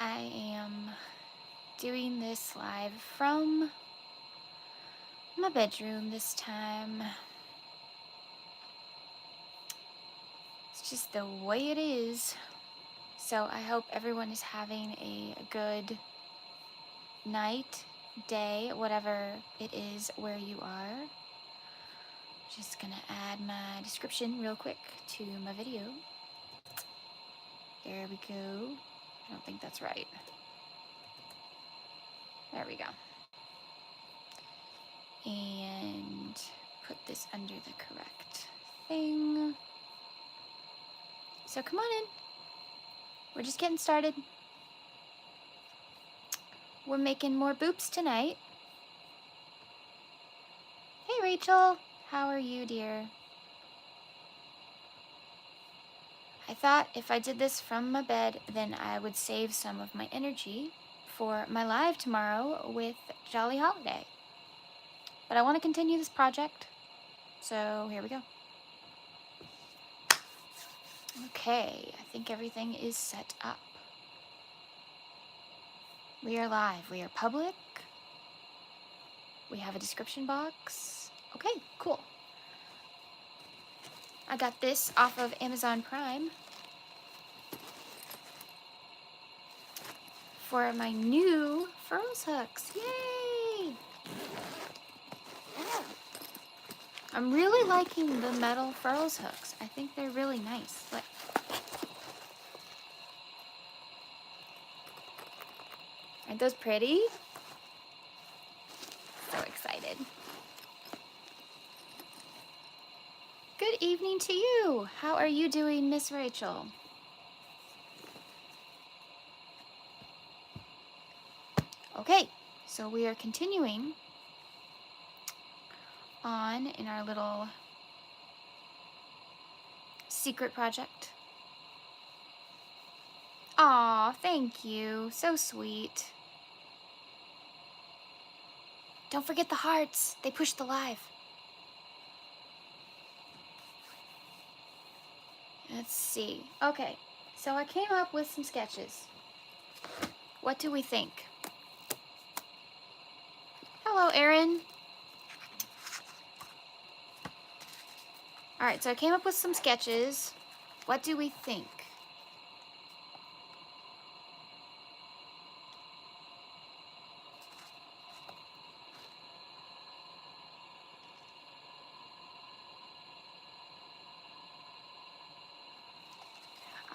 I am doing this live from my bedroom this time. It's just the way it is. So I hope everyone is having a good night, day, whatever it is where you are. Just gonna add my description real quick to my video. There we go. I don't think that's right. There we go. And put this under the correct thing. So come on in. We're just getting started. We're making more boops tonight. Hey Rachel, how are you, dear? I thought if I did this from my bed, then I would save some of my energy for my live tomorrow with Jolly Holiday. But I want to continue this project, so here we go. Okay, I think everything is set up. We are live, we are public. We have a description box. Okay, cool. I got this off of Amazon Prime for my new furls hooks. Yay! I'm really liking the metal furls hooks. I think they're really nice. Look. Aren't those pretty? So excited. Good evening to you. How are you doing, Miss Rachel? Okay, so we are continuing on in our little secret project. Aw, thank you. So sweet. Don't forget the hearts. They push the live. Let's see. Okay, so I came up with some sketches. What do we think? Hello, Erin. All right, so I came up with some sketches. What do we think?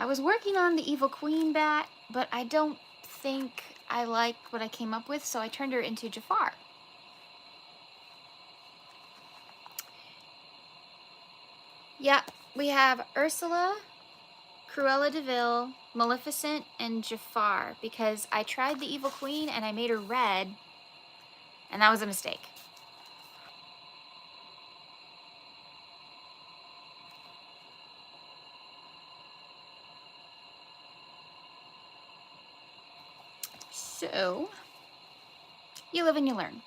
I was working on the Evil Queen bat, but I don't think I like what I came up with, so I turned her into Jafar. Yeah, we have Ursula, Cruella de Vil, Maleficent, and Jafar, because I tried the Evil Queen and I made her red, and that was a mistake. So, you live and you learn.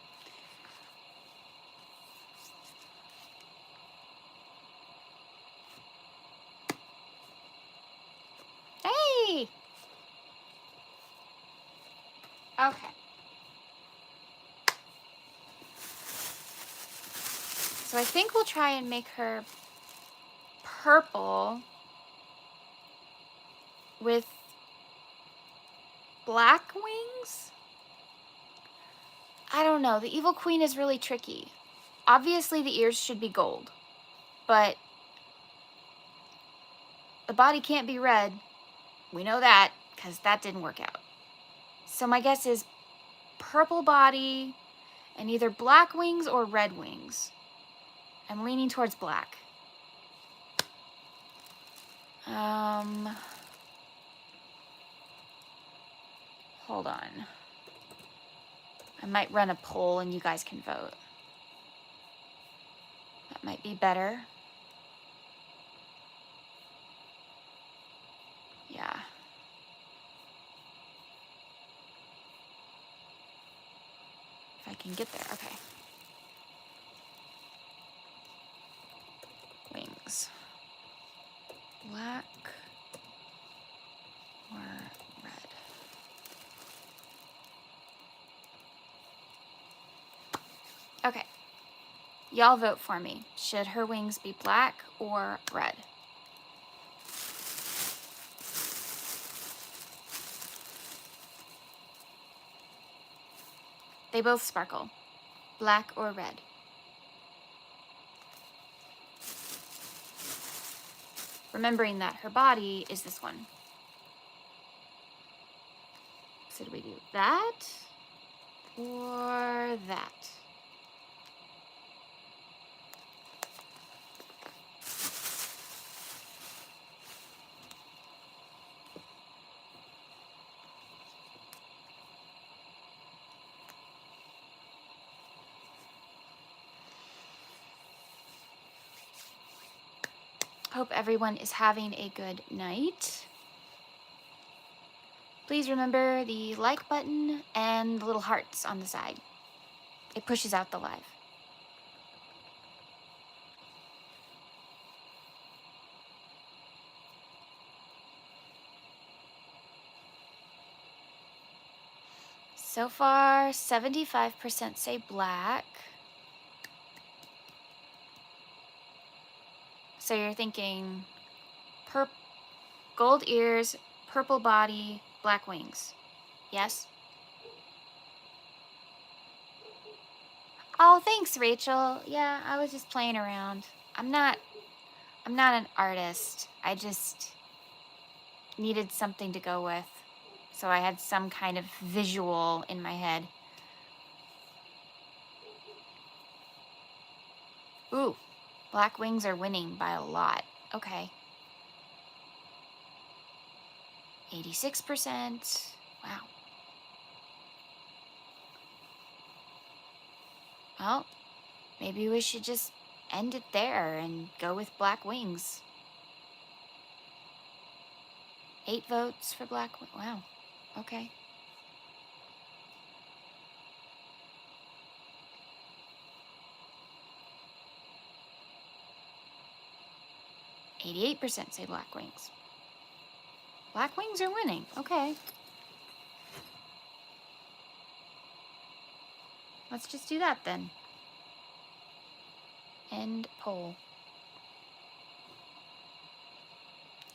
Hey! Okay. So I think we'll try and make her purple with black wings? I don't know. The Evil Queen is really tricky. Obviously, the ears should be gold, but the body can't be red. We know that because that didn't work out. So my guess is purple body and either black wings or red wings. I'm leaning towards black. Hold on. I might run a poll and you guys can vote. That might be better. Yeah. If I can get there, okay. Wings. Black or red. Y'all vote for me. Should her wings be black or red? They both sparkle. Black or red? Remembering that her body is this one. So do we do that or that? Hope everyone is having a good night. Please remember the like button and the little hearts on the side. It pushes out the live. So far, 75% say black. So you're thinking gold ears, purple body, black wings. Yes? Oh, thanks, Rachel. Yeah, I was just playing around. I'm not an artist. I just needed something to go with. So I had some kind of visual in my head. Ooh, black wings are winning by a lot. Okay. 86%. Wow. Well, maybe we should just end it there and go with black wings. 8 votes for black wings. Wow. Okay. %, say black wings. Black wings are winning. Okay. Let's just do that then. End poll.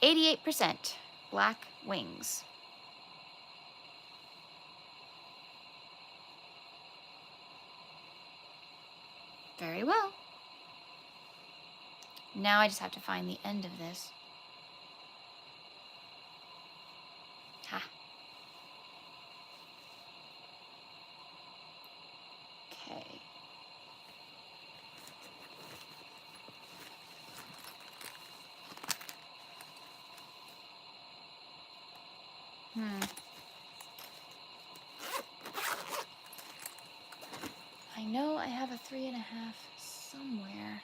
88% black wings. Very well. Now I just have to find the end of this. Ha. Okay. I know I have a 3.5 somewhere.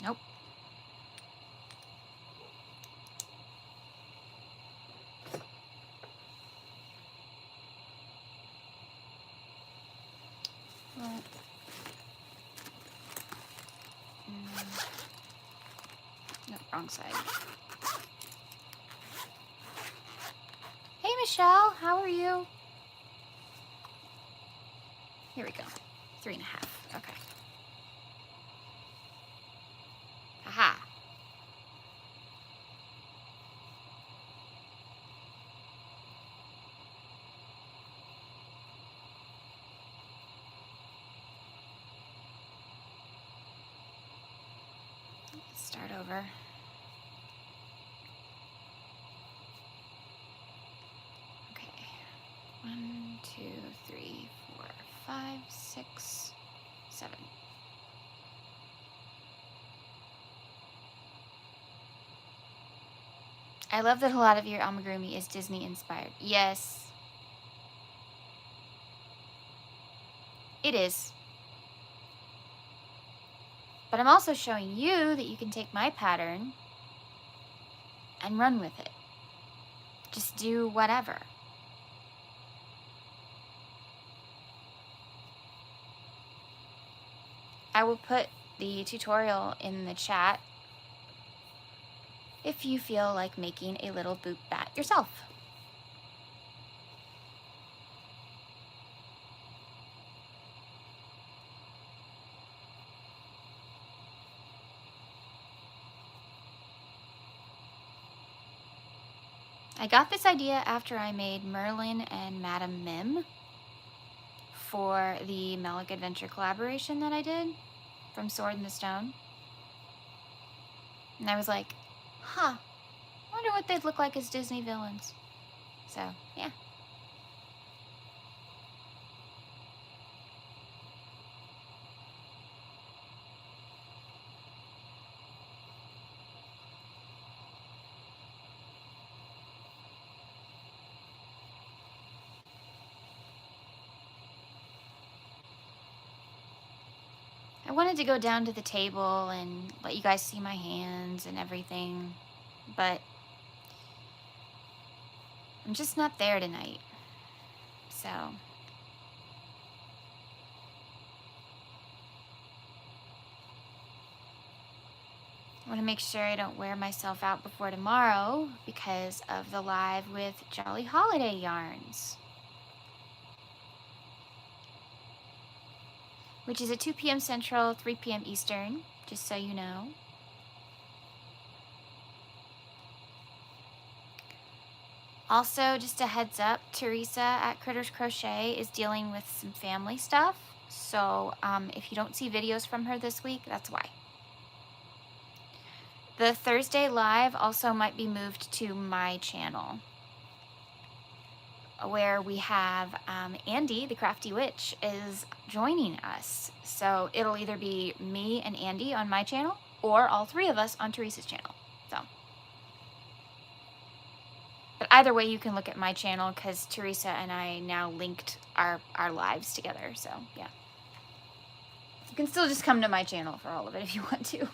Nope. Well, no, wrong side. Hey, Michelle, how are you? Here we go. 3.5. Okay. Aha. Let's start over. Okay. 1, 2, 3, 4, 5, 6, 7. I love that a lot of your amigurumi is Disney inspired. Yes. It is. But I'm also showing you that you can take my pattern and run with it. Just do whatever. I will put the tutorial in the chat if you feel like making a little boop bat yourself. I got this idea after I made Merlin and Madame Mim for the Melic Adventure collaboration that I did from Sword in the Stone. And I was like, huh, I wonder what they'd look like as Disney villains. So, yeah. I wanted to go down to the table and let you guys see my hands and everything, but I'm just not there tonight. So, I want to make sure I don't wear myself out before tomorrow because of the live with Jolly Holiday Yarns, which is at 2 p.m. Central, 3 p.m. Eastern, just so you know. Also, just a heads up, Teresa at Critters Crochet is dealing with some family stuff. So if you don't see videos from her this week, that's why. The Thursday live also might be moved to my channel, where we have Andy, the Crafty Witch, is joining us. So it'll either be me and Andy on my channel, or all three of us on Teresa's channel. So, but either way, you can look at my channel because Teresa and I now linked our lives together. So yeah, you can still just come to my channel for all of it if you want to.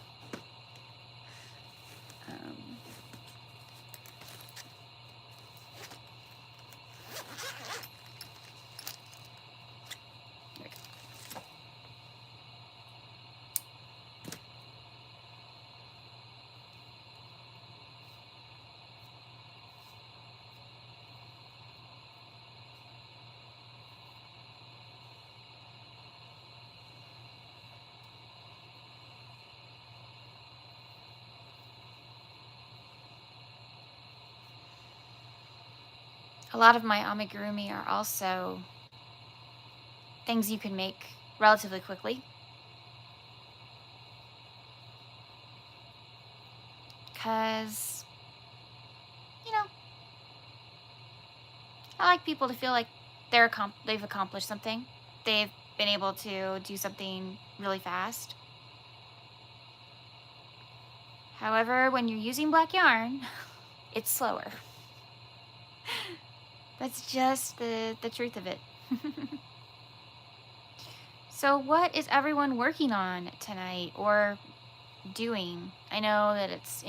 A lot of my amigurumi are also things you can make relatively quickly. Because, you know, I like people to feel like they've accomplished something. They've been able to do something really fast. However, when you're using black yarn, it's slower. That's just the truth of it. So what is everyone working on tonight or doing? I know that it's,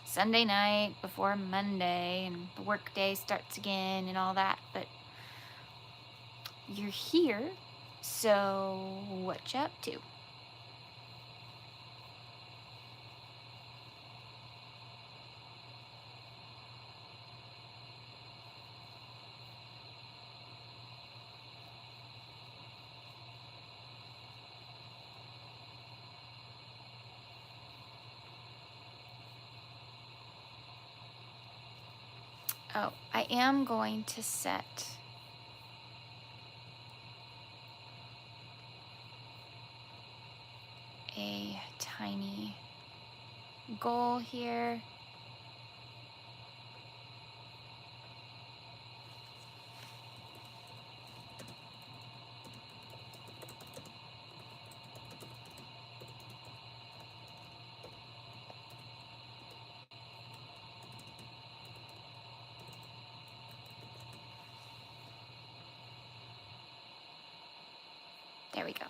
Sunday night before Monday and the work day starts again and all that, but you're here, so what you up to? Oh, I am going to set a tiny goal here. There we go.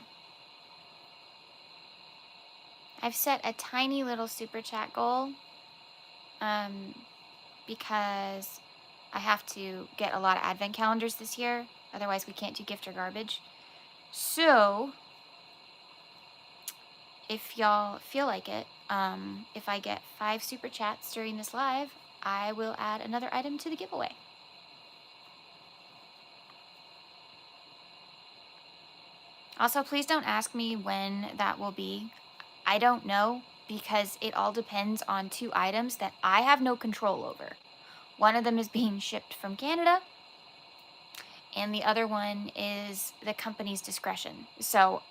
I've set a tiny little super chat goal because I have to get a lot of advent calendars this year. Otherwise, we can't do gift or garbage. So, if y'all feel like it, if I get 5 super chats during this live, I will add another item to the giveaway. Also, please don't ask me when that will be. I don't know, because it all depends on 2 items that I have no control over. One of them is being shipped from Canada, and the other one is the company's discretion. So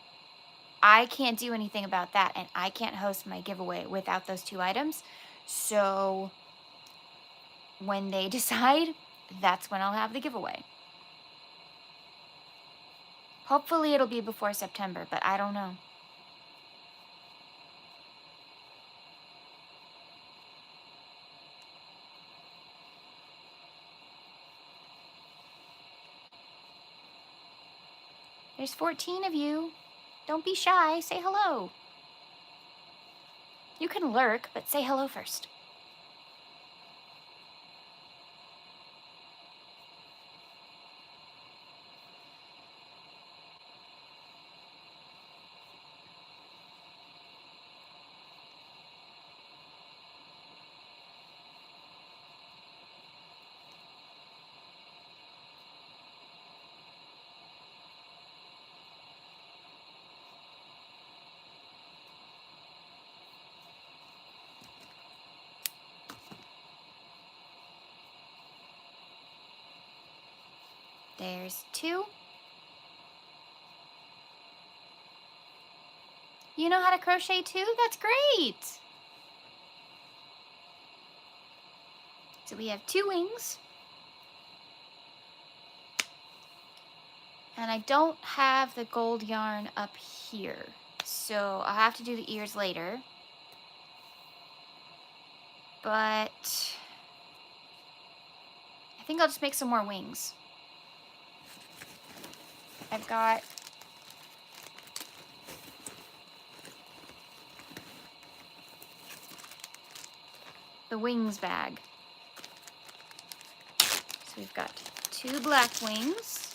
I can't do anything about that, and I can't host my giveaway without those 2 items. So when they decide, that's when I'll have the giveaway. Hopefully it'll be before September, but I don't know. There's 14 of you. Don't be shy. Say hello. You can lurk, but say hello first. There's 2. You know how to crochet too? That's great! So we have 2 wings. And I don't have the gold yarn up here, so I'll have to do the ears later. But I think I'll just make some more wings. I've got the wings bag. So we've got 2 black wings.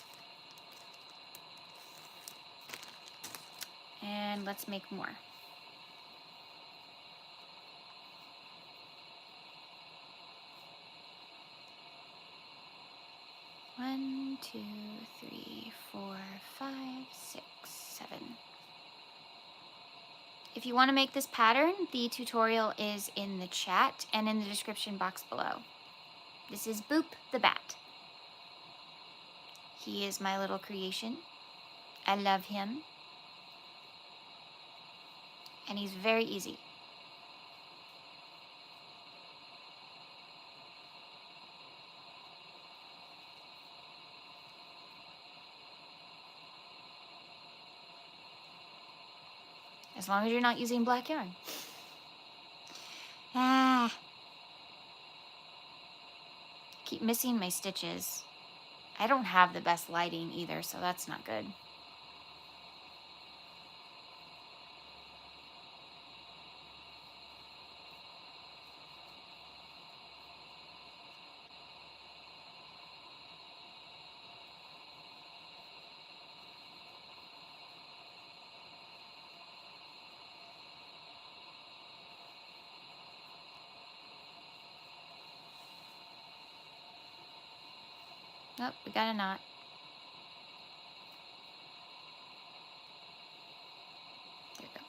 And let's make more. One, 2, 3, 4, 5, 6, 7. If you want to make this pattern, the tutorial is in the chat and in the description box below. This is Boop the Bat. He is my little creation. I love him. And he's very easy. As long as you're not using black yarn. Keep missing my stitches. I don't have the best lighting either, so that's not good. Oh, we got a knot. There we go.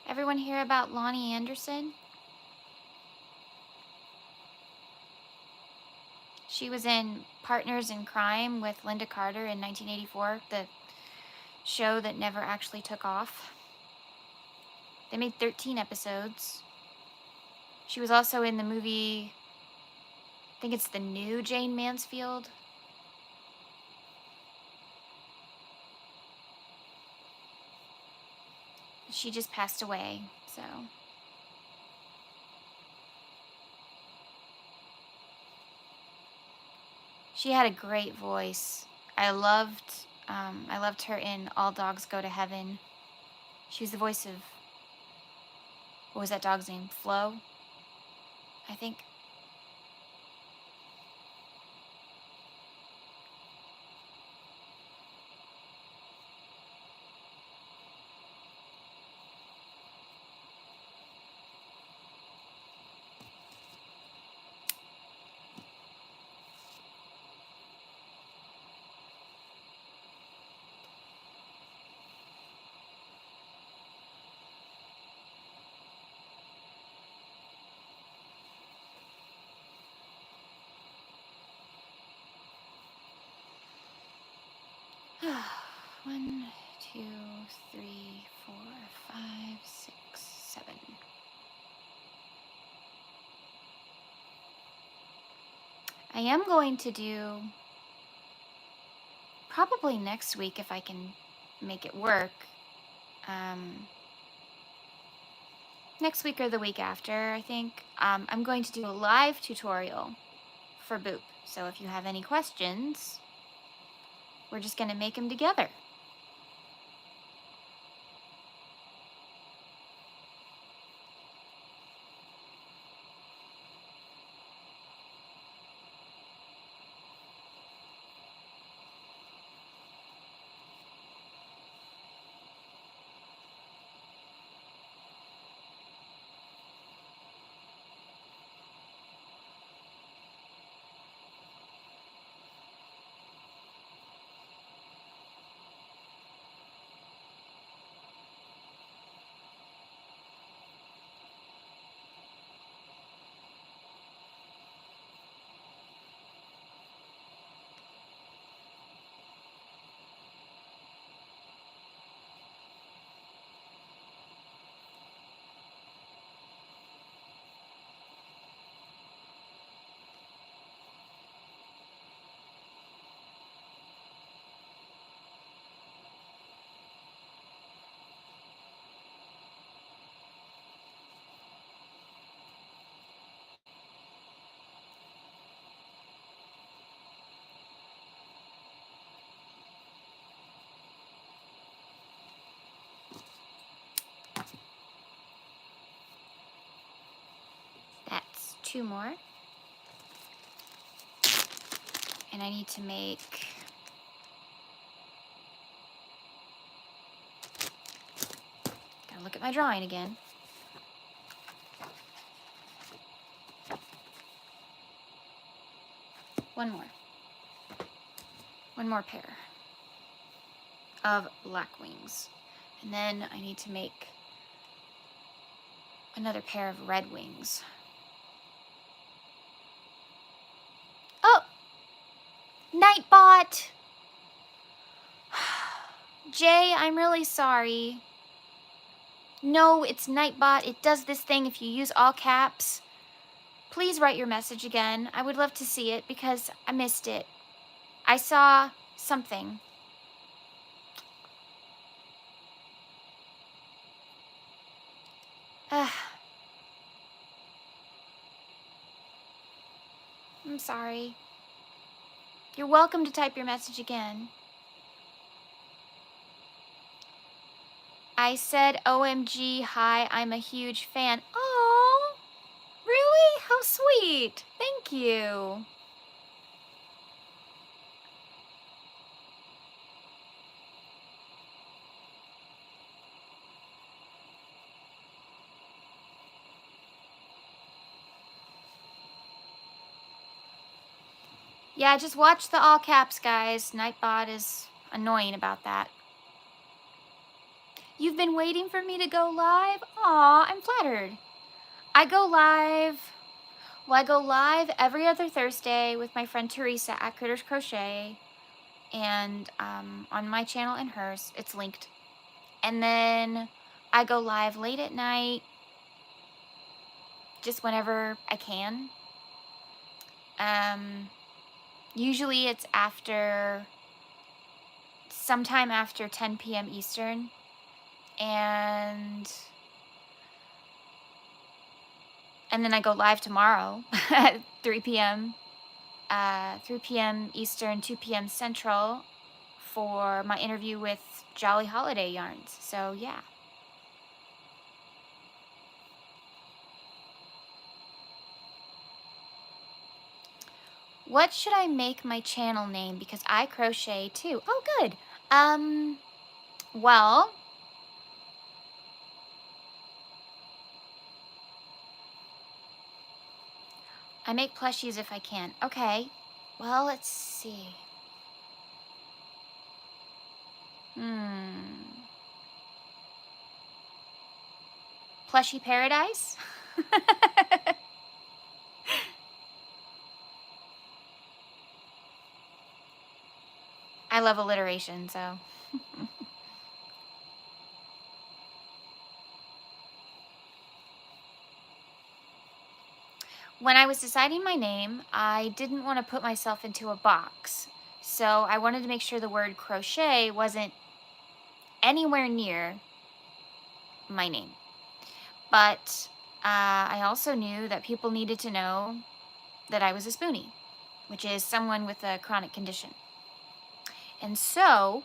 Everyone hear about Lonnie Anderson? She was in Partners in Crime with Linda Carter in 1984, the show that never actually took off. They made 13 episodes. She was also in the movie, I think it's the new Jane Mansfield. She just passed away, so. She had a great voice. I loved her in All Dogs Go to Heaven. She was the voice of, What was that dog's name? Flo, I think. One, two, three, 4, 5, 6, 7. I am going to do probably next week if I can make it work. Next week or the week after, I think. I'm going to do a live tutorial for Boop. So if you have any questions, we're just going to make them together. That's 2 more. And I need to make gotta look at my drawing again. One more pair of black wings. And then I need to make another pair of red wings. Oh! Nightbot! Jay, I'm really sorry. No, it's Nightbot. It does this thing if you use all caps. Please write your message again. I would love to see it because I missed it. I saw something. I'm sorry. You're welcome to type your message again. I said, OMG, hi, I'm a huge fan. Oh, really? How sweet. Thank you. Yeah, just watch the all caps, guys. Nightbot is annoying about that. You've been waiting for me to go live? Aw, I'm flattered. I go live every other Thursday with my friend Teresa at Critters Crochet, and on my channel and hers, it's linked. And then I go live late at night, just whenever I can. Usually it's sometime after 10 p.m. Eastern, and then I go live tomorrow at 3 p.m. 3 p.m. Eastern, 2 p.m. Central for my interview with Jolly Holiday Yarns. So yeah. What should I make my channel name? Because I crochet too. Oh, good. Well, I make plushies if I can. Okay. Well, let's see. Plushie Paradise? I love alliteration, so. When I was deciding my name, I didn't want to put myself into a box. So I wanted to make sure the word crochet wasn't anywhere near my name. But I also knew that people needed to know that I was a spoonie, which is someone with a chronic condition. And so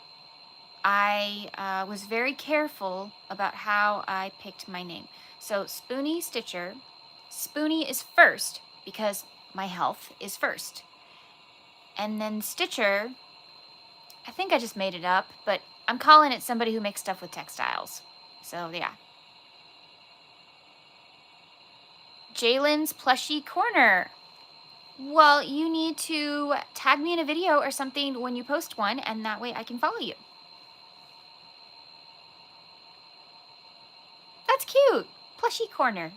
I was very careful about how I picked my name. So Spoonie Stitcher, Spoonie is first because my health is first. And then Stitcher, I think I just made it up, but I'm calling it somebody who makes stuff with textiles. So yeah. Jalen's Plushie Corner. Well, you need to tag me in a video or something when you post one, and that way I can follow you. That's cute. Plushie Corner.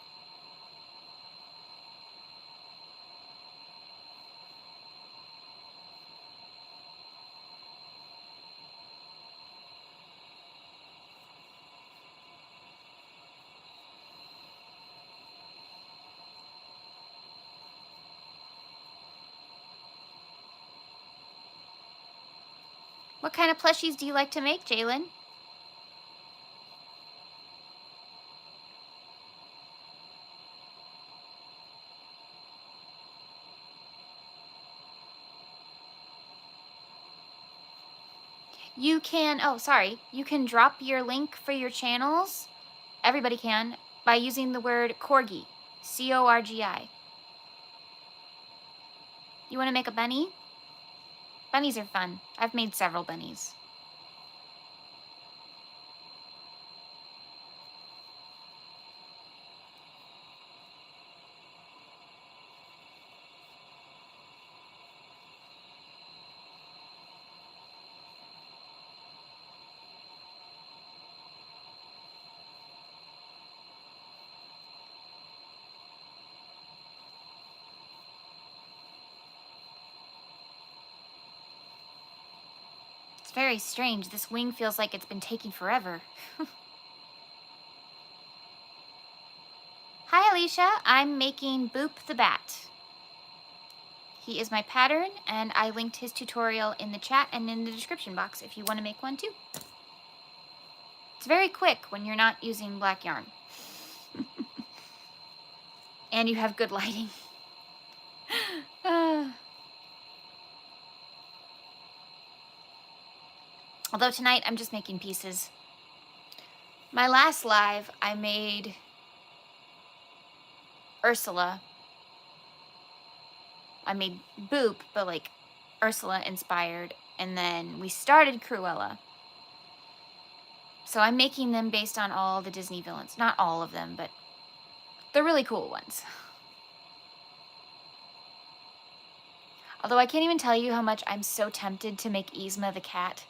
What kind of plushies do you like to make, Jalen? You can, oh, sorry, you can drop your link for your channels, everybody can, by using the word corgi, C-O-R-G-I. You want to make a bunny? Bunnies are fun. I've made several bunnies. It's very strange. This wing feels like it's been taking forever. Hi, Alicia. I'm making Boop the Bat. He is my pattern, and I linked his tutorial in the chat and in the description box if you want to make one too. It's very quick when you're not using black yarn. And you have good lighting. Although tonight I'm just making pieces. My last live, I made Ursula. I made Boop, but like Ursula inspired. And then we started Cruella. So I'm making them based on all the Disney villains. Not all of them, but the really cool ones. Although I can't even tell you how much I'm so tempted to make Yzma the cat.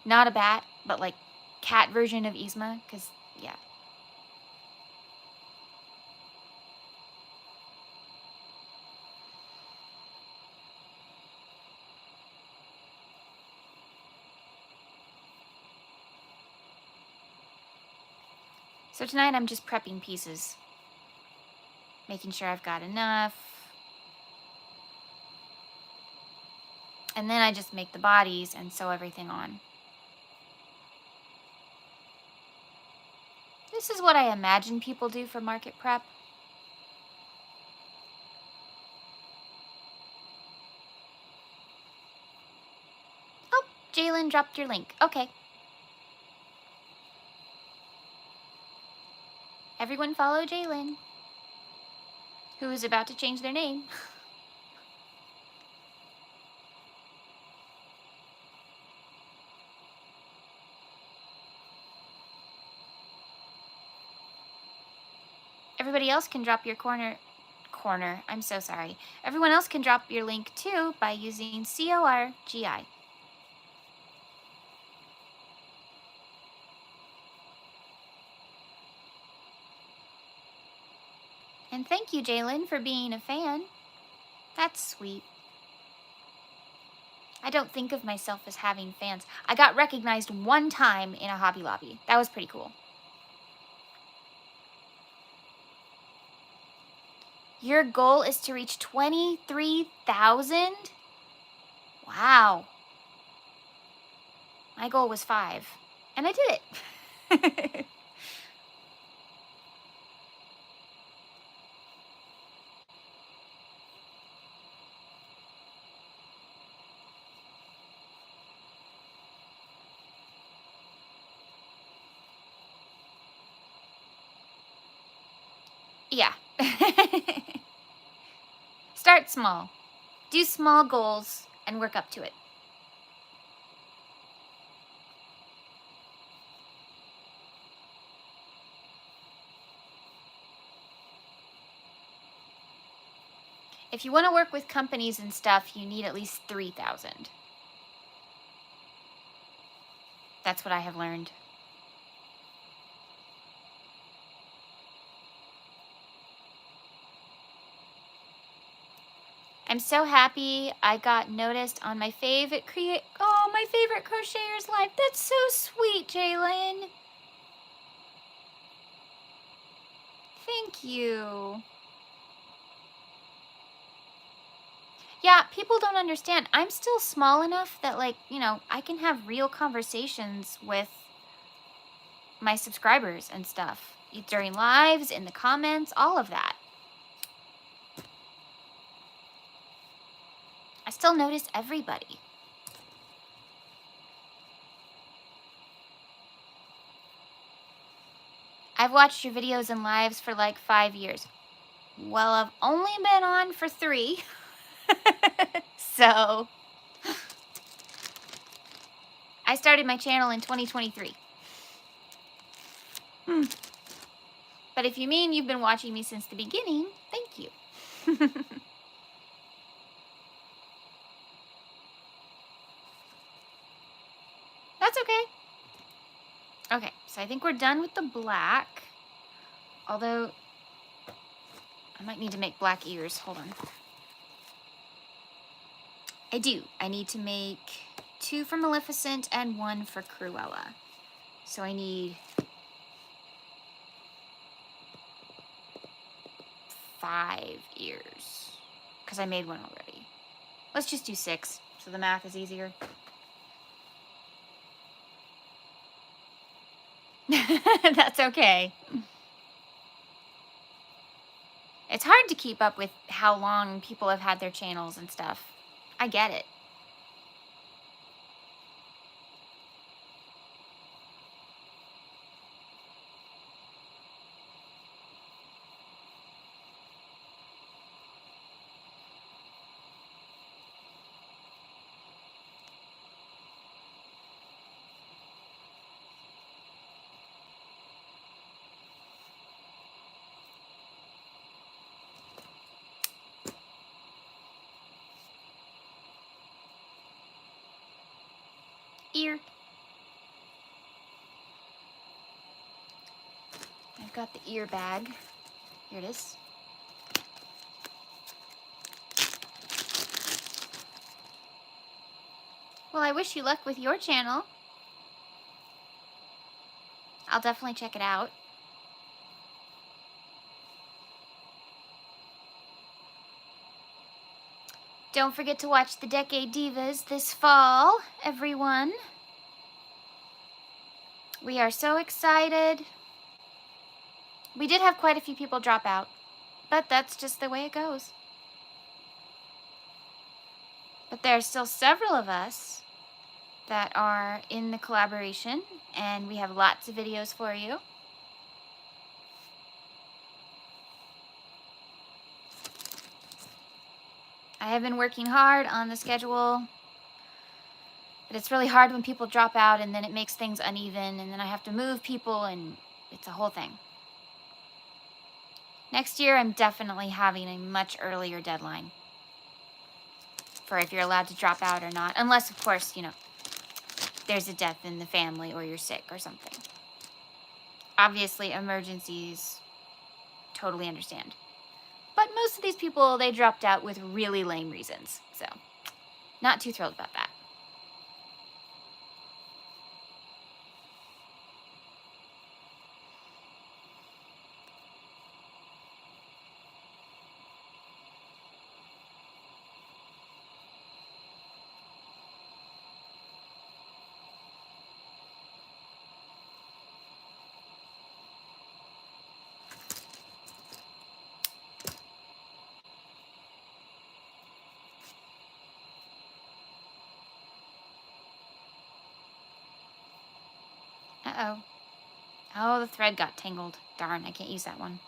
Not a bat, but like cat version of Yzma, because, yeah. So tonight I'm just prepping pieces. Making sure I've got enough. And then I just make the bodies and sew everything on. This is what I imagine people do for market prep. Oh, Jalen dropped your link. Okay. Everyone follow Jalen, who is about to change their name. everybody else can drop your I'm so sorry. Everyone else can drop your link too by using CORGI. And thank you, Jalen, for being a fan. That's sweet. I don't think of myself as having fans. I got recognized one time in a Hobby Lobby. That was pretty cool. Your goal is to reach 23,000? Wow. My goal was 5, and I did it. Yeah. Start small. Do small goals and work up to it. If you want to work with companies and stuff, you need at least 3,000. That's what I have learned. I'm so happy I got noticed on my favorite crocheters live. That's so sweet, Jalen. Thank you. Yeah, people don't understand. I'm still small enough that, like, you know, I can have real conversations with my subscribers and stuff during lives, in the comments, all of that. I still notice everybody. I've watched your videos and lives for like 5 years. Well, I've only been on for 3. So I started my channel in 2023. But if you mean you've been watching me since the beginning, thank you. That's okay. Okay, so I think we're done with the black. Although, I might need to make black ears. Hold on. I do. I need to make 2 for Maleficent and 1 for Cruella. So I need 5 ears. Because I made 1 already. Let's just do 6, so the math is easier. That's okay. It's hard to keep up with how long people have had their channels and stuff. I get it. Ear. I've got the ear bag. Here it is. Well, I wish you luck with your channel. I'll definitely check it out. Don't forget to watch the Decade Divas this fall, everyone. We are so excited. We did have quite a few people drop out, but that's just the way it goes. But there are still several of us that are in the collaboration, and we have lots of videos for you. I have been working hard on the schedule, but it's really hard when people drop out, and then it makes things uneven, and then I have to move people, and it's a whole thing. Next year, I'm definitely having a much earlier deadline for if you're allowed to drop out or not. Unless, of course, you know, there's a death in the family or you're sick or something. Obviously, emergencies, totally understand. But most of these people, they dropped out with really lame reasons. So, not too thrilled about that. Uh-oh. Oh, the thread got tangled. Darn, I can't use that one.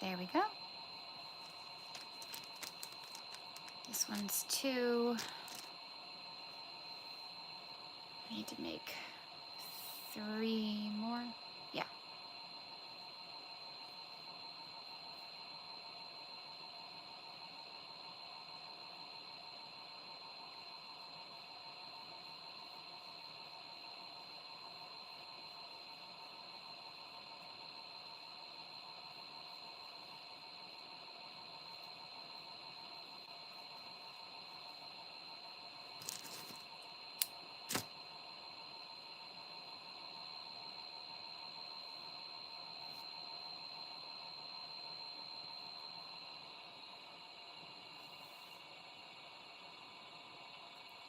There we go. This one's 2. I need to make 3 more. Yeah.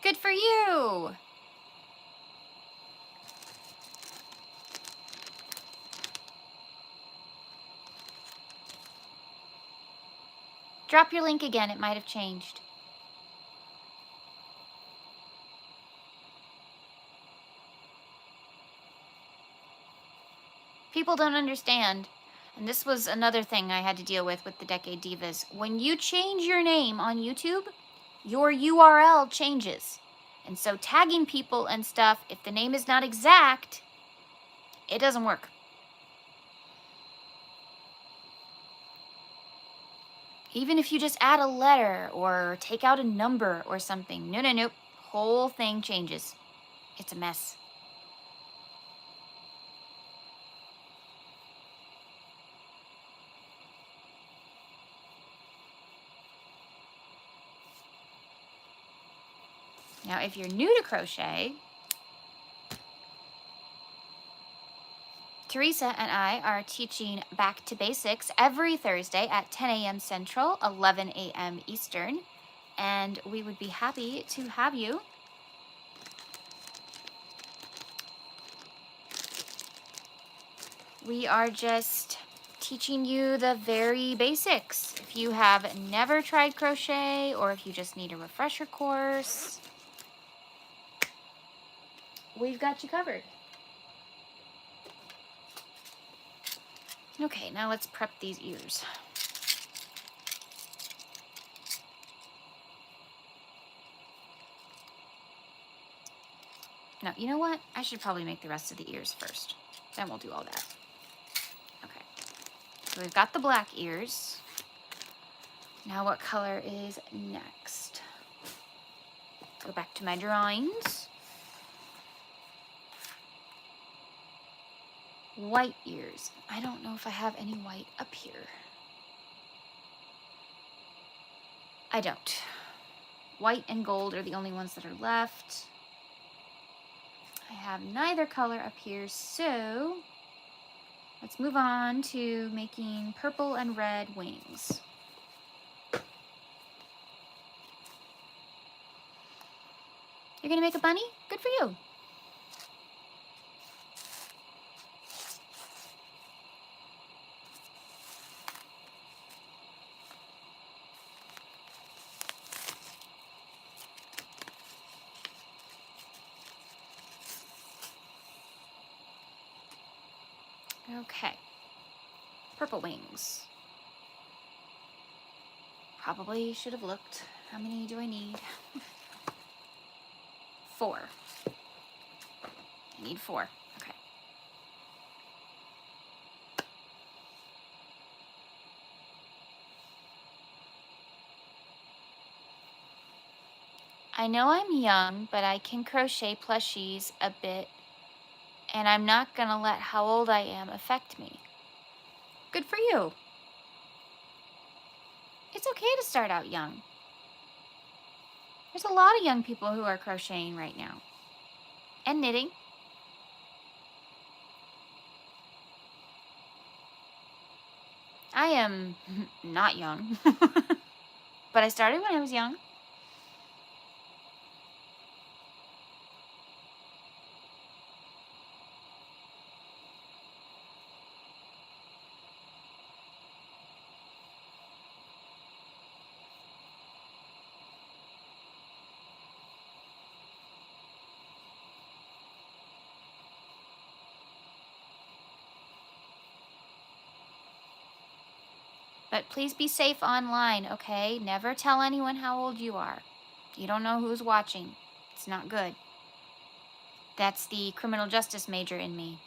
Good for you! Drop your link again, it might have changed. People don't understand. And this was another thing I had to deal with the Decade Divas. When you change your name on YouTube, your URL changes. And so tagging people and stuff, if the name is not exact, it doesn't work. Even if you just add a letter or take out a number or something. No. Whole thing changes. It's a mess. Now, if you're new to crochet, Teresa and I are teaching Back to Basics every Thursday at 10 a.m. Central, 11 a.m. Eastern, and we would be happy to have you. We are just teaching you the very basics. If you have never tried crochet or if you just need a refresher course, we've got you covered. Okay, now let's prep these ears. No, you know what? I should probably make the rest of the ears first. Then we'll do all that. Okay, so we've got the black ears. Now what color is next? Go back to my drawings. White ears. I don't know if I have any white up here. I don't. White and gold are the only ones that are left. I have neither color up here, so let's move on to making purple and red wings. gonna make a bunny? Good for you. Okay. Purple wings. Probably should have looked. How many do I need? 4. I need 4. Okay. I know I'm young, but I can crochet plushies a bit, and I'm not gonna let how old I am affect me. Good for you. It's okay to start out young. There's a lot of young people who are crocheting right now. And knitting. I am not young. But I started when I was young. But please be safe online, okay? Never tell anyone how old you are. You don't know who's watching. It's not good. That's the criminal justice major in me.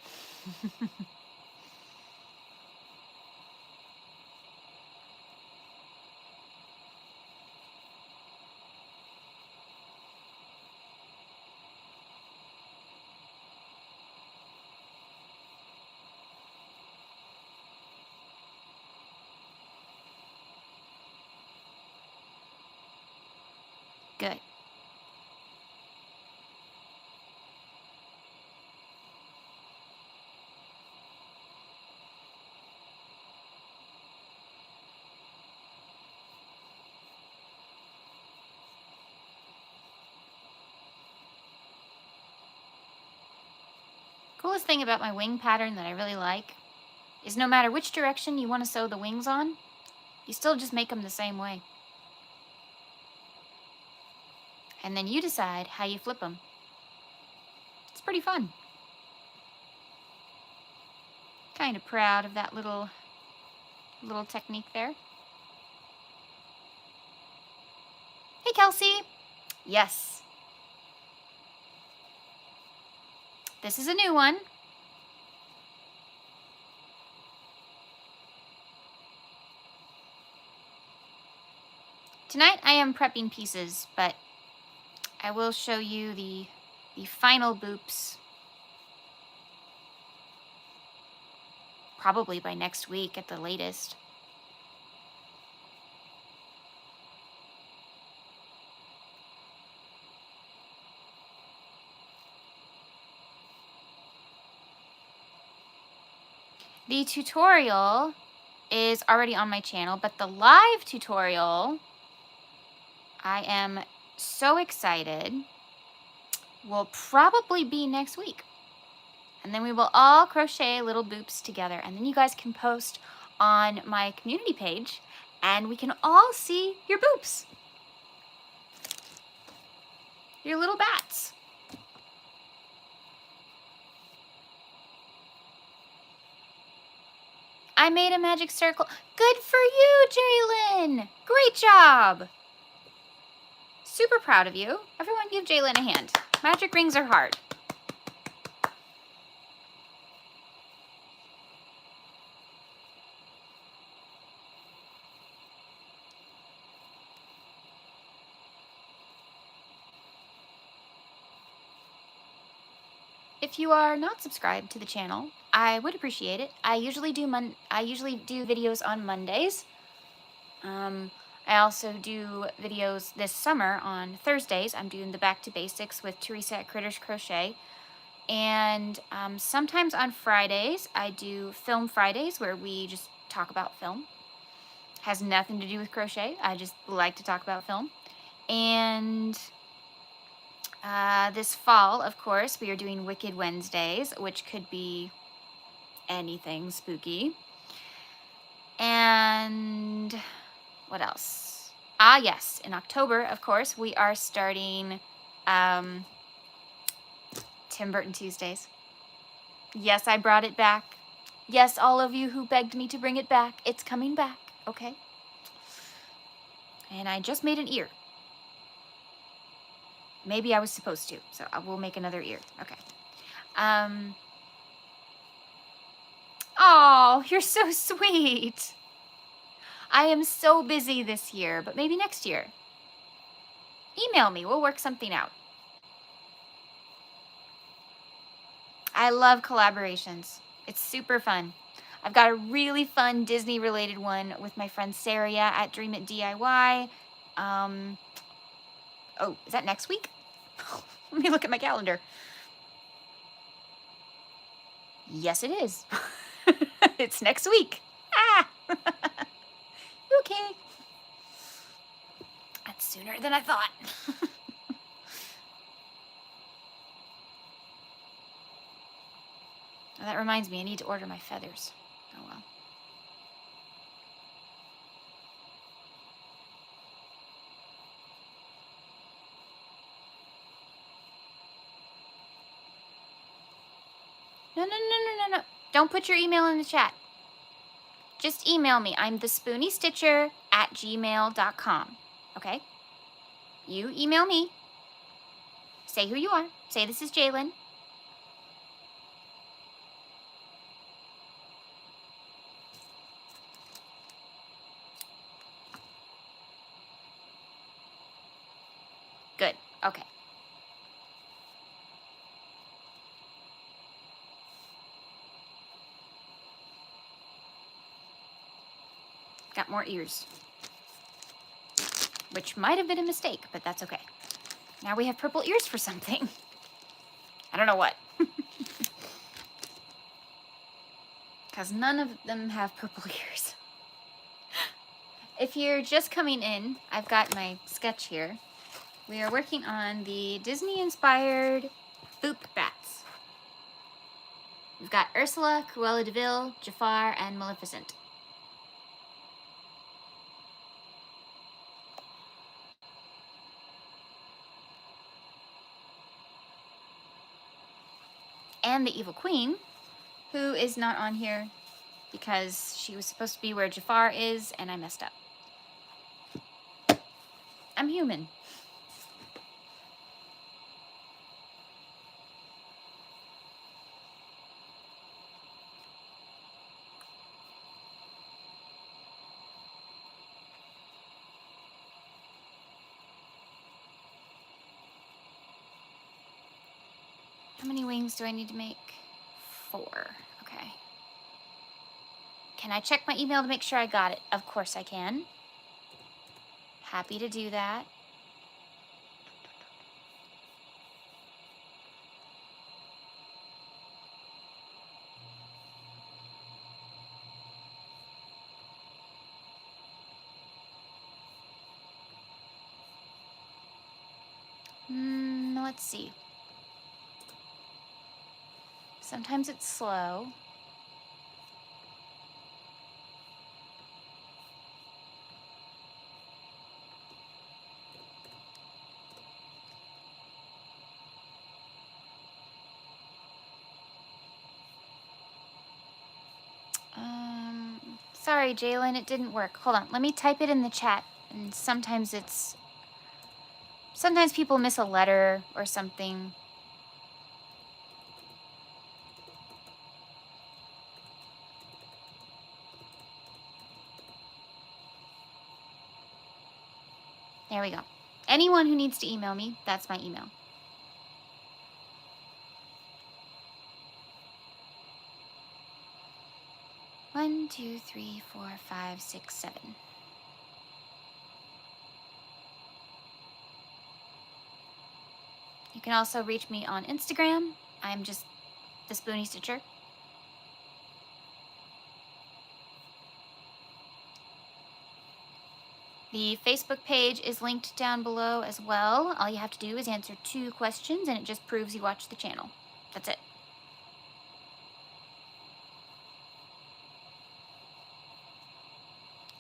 Good. Coolest thing about my wing pattern that I really like is no matter which direction you want to sew the wings on, you still just make them the same way. And then you decide how you flip them. It's pretty fun. Kind of proud of that little technique there. Hey, Kelsey. Yes. This is a new one. Tonight I am prepping pieces, but I will show you the final boops probably by next week at the latest. The tutorial is already on my channel, but the live tutorial, I am so excited, will probably be next week. And then we will all crochet little boops together, and then you guys can post on my community page and we can all see your boops. Your little bats. I made a magic circle. Good for you, Jalen. Great job. Super proud of you. Everyone give Jalen a hand. Magic rings are hard. If you are not subscribed to the channel, I would appreciate it. I usually do videos on Mondays. I also do videos this summer on Thursdays. I'm doing the Back to Basics with Teresa at Critters Crochet. And sometimes on Fridays, I do Film Fridays where we just talk about film. Has nothing to do with crochet. I just like to talk about film. And This fall, of course, we are doing Wicked Wednesdays, which could be anything spooky. And what else? Yes, in October, of course, we are starting Tim Burton Tuesdays. Yes, I brought it back. Yes, all of you who begged me to bring it back, it's coming back, okay? And I just made an ear. Maybe I was supposed to, so I will make another ear. Okay. Oh, you're so sweet. I am so busy this year, but maybe next year. Email me, we'll work something out. I love collaborations. It's super fun. I've got a really fun Disney-related one with my friend Saria at Dream It DIY. Oh, is that next week? Let me look at my calendar. Yes, it is. It's next week. Ah! Okay. That's sooner than I thought. Oh, that reminds me, I need to order my feathers. Oh well. No. Don't put your email in the chat. Just email me. I'm thespooniestitcher at gmail.com. Okay? You email me. Say who you are. Say this is Jalen. Good. Okay. Got more ears. Which might have been a mistake, but that's okay. Now we have purple ears for something. I don't know what. Because none of them have purple ears. If you're just coming in, I've got my sketch here. We are working on the Disney-inspired boop bats. We've got Ursula, Cruella de Vil, Jafar, and Maleficent. And the Evil Queen, who is not on here because she was supposed to be where Jafar is, and I messed up. I'm human. How many wings do I need to make? 4. Okay. Can I check my email to make sure I got it? Of course I can. Happy to do that. Let's see. Sometimes it's slow. Sorry, Jalen, it didn't work. Hold on, let me type it in the chat. And sometimes people miss a letter or something. There we go. Anyone who needs to email me, that's my email. One, 2, 3, 4, 5, 6, 7. You can also reach me on Instagram. I'm just the Spoonie Stitcher. The Facebook page is linked down below as well. All you have to do is answer 2 questions and it just proves you watched the channel. That's it.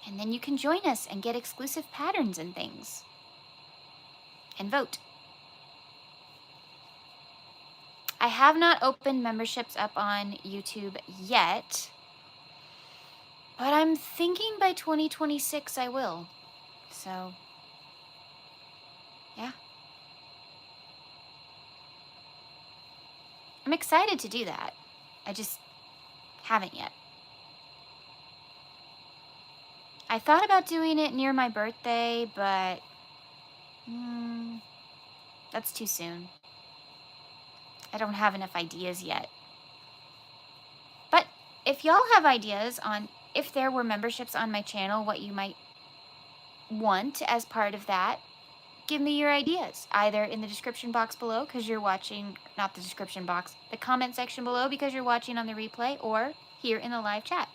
And then you can join us and get exclusive patterns and things. And vote. I have not opened memberships up on YouTube yet, but I'm thinking by 2026 I will. So, yeah. I'm excited to do that. I just haven't yet. I thought about doing it near my birthday, but that's too soon. I don't have enough ideas yet. But if y'all have ideas on if there were memberships on my channel, what you might want as part of that, give me your ideas, either in the description box below because you're watching, not the description box, the comment section below because you're watching on the replay, or here in the live chat.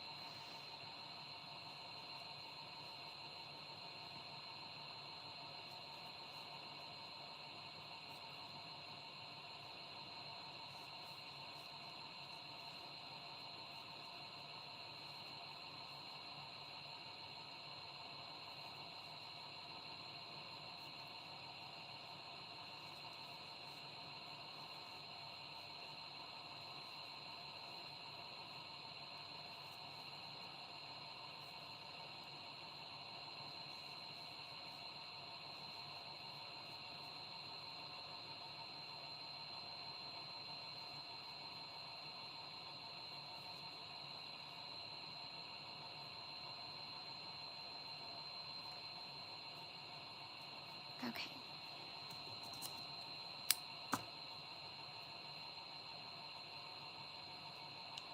Okay.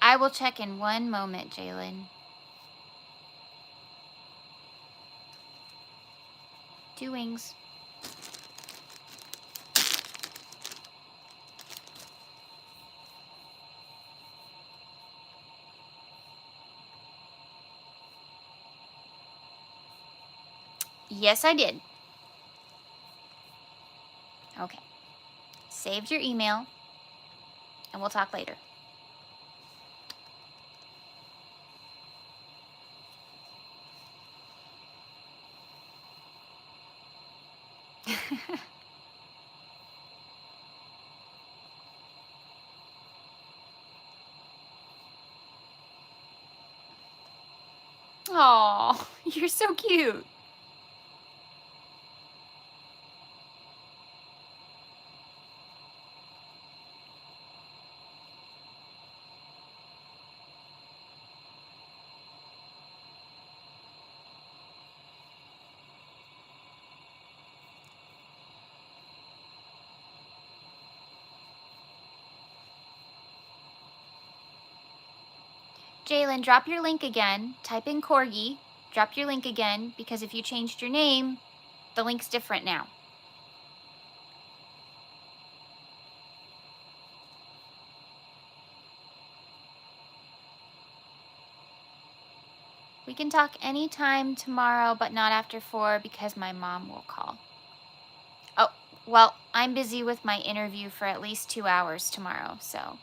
I will check in one moment, Jalen. 2 wings. Yes, I did. Okay. Saved your email, and we'll talk later. Aw, you're so cute. Jalen, drop your link again. Type in Corgi. Drop your link again, because if you changed your name, the link's different now. We can talk anytime tomorrow, but not after 4 because my mom will call. Oh, well, I'm busy with my interview for at least 2 hours tomorrow, so,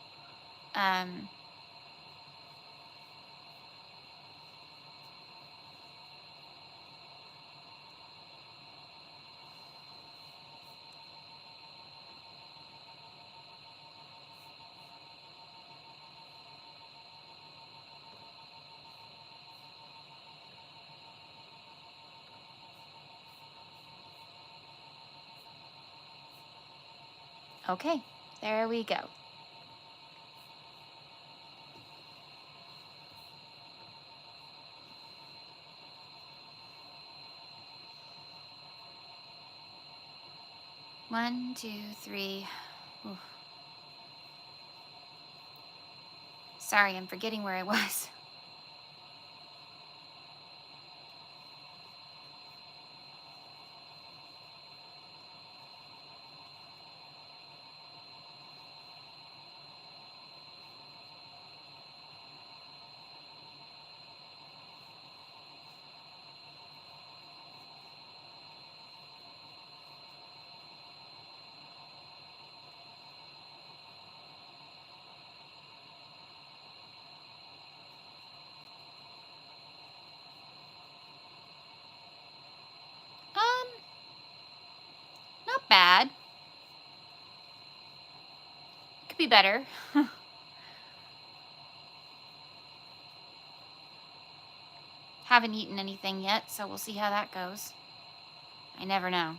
okay, there we go. One, two, three. Oof. Sorry, I'm forgetting where I was. be better. Haven't eaten anything yet, so we'll see how that goes. I never know.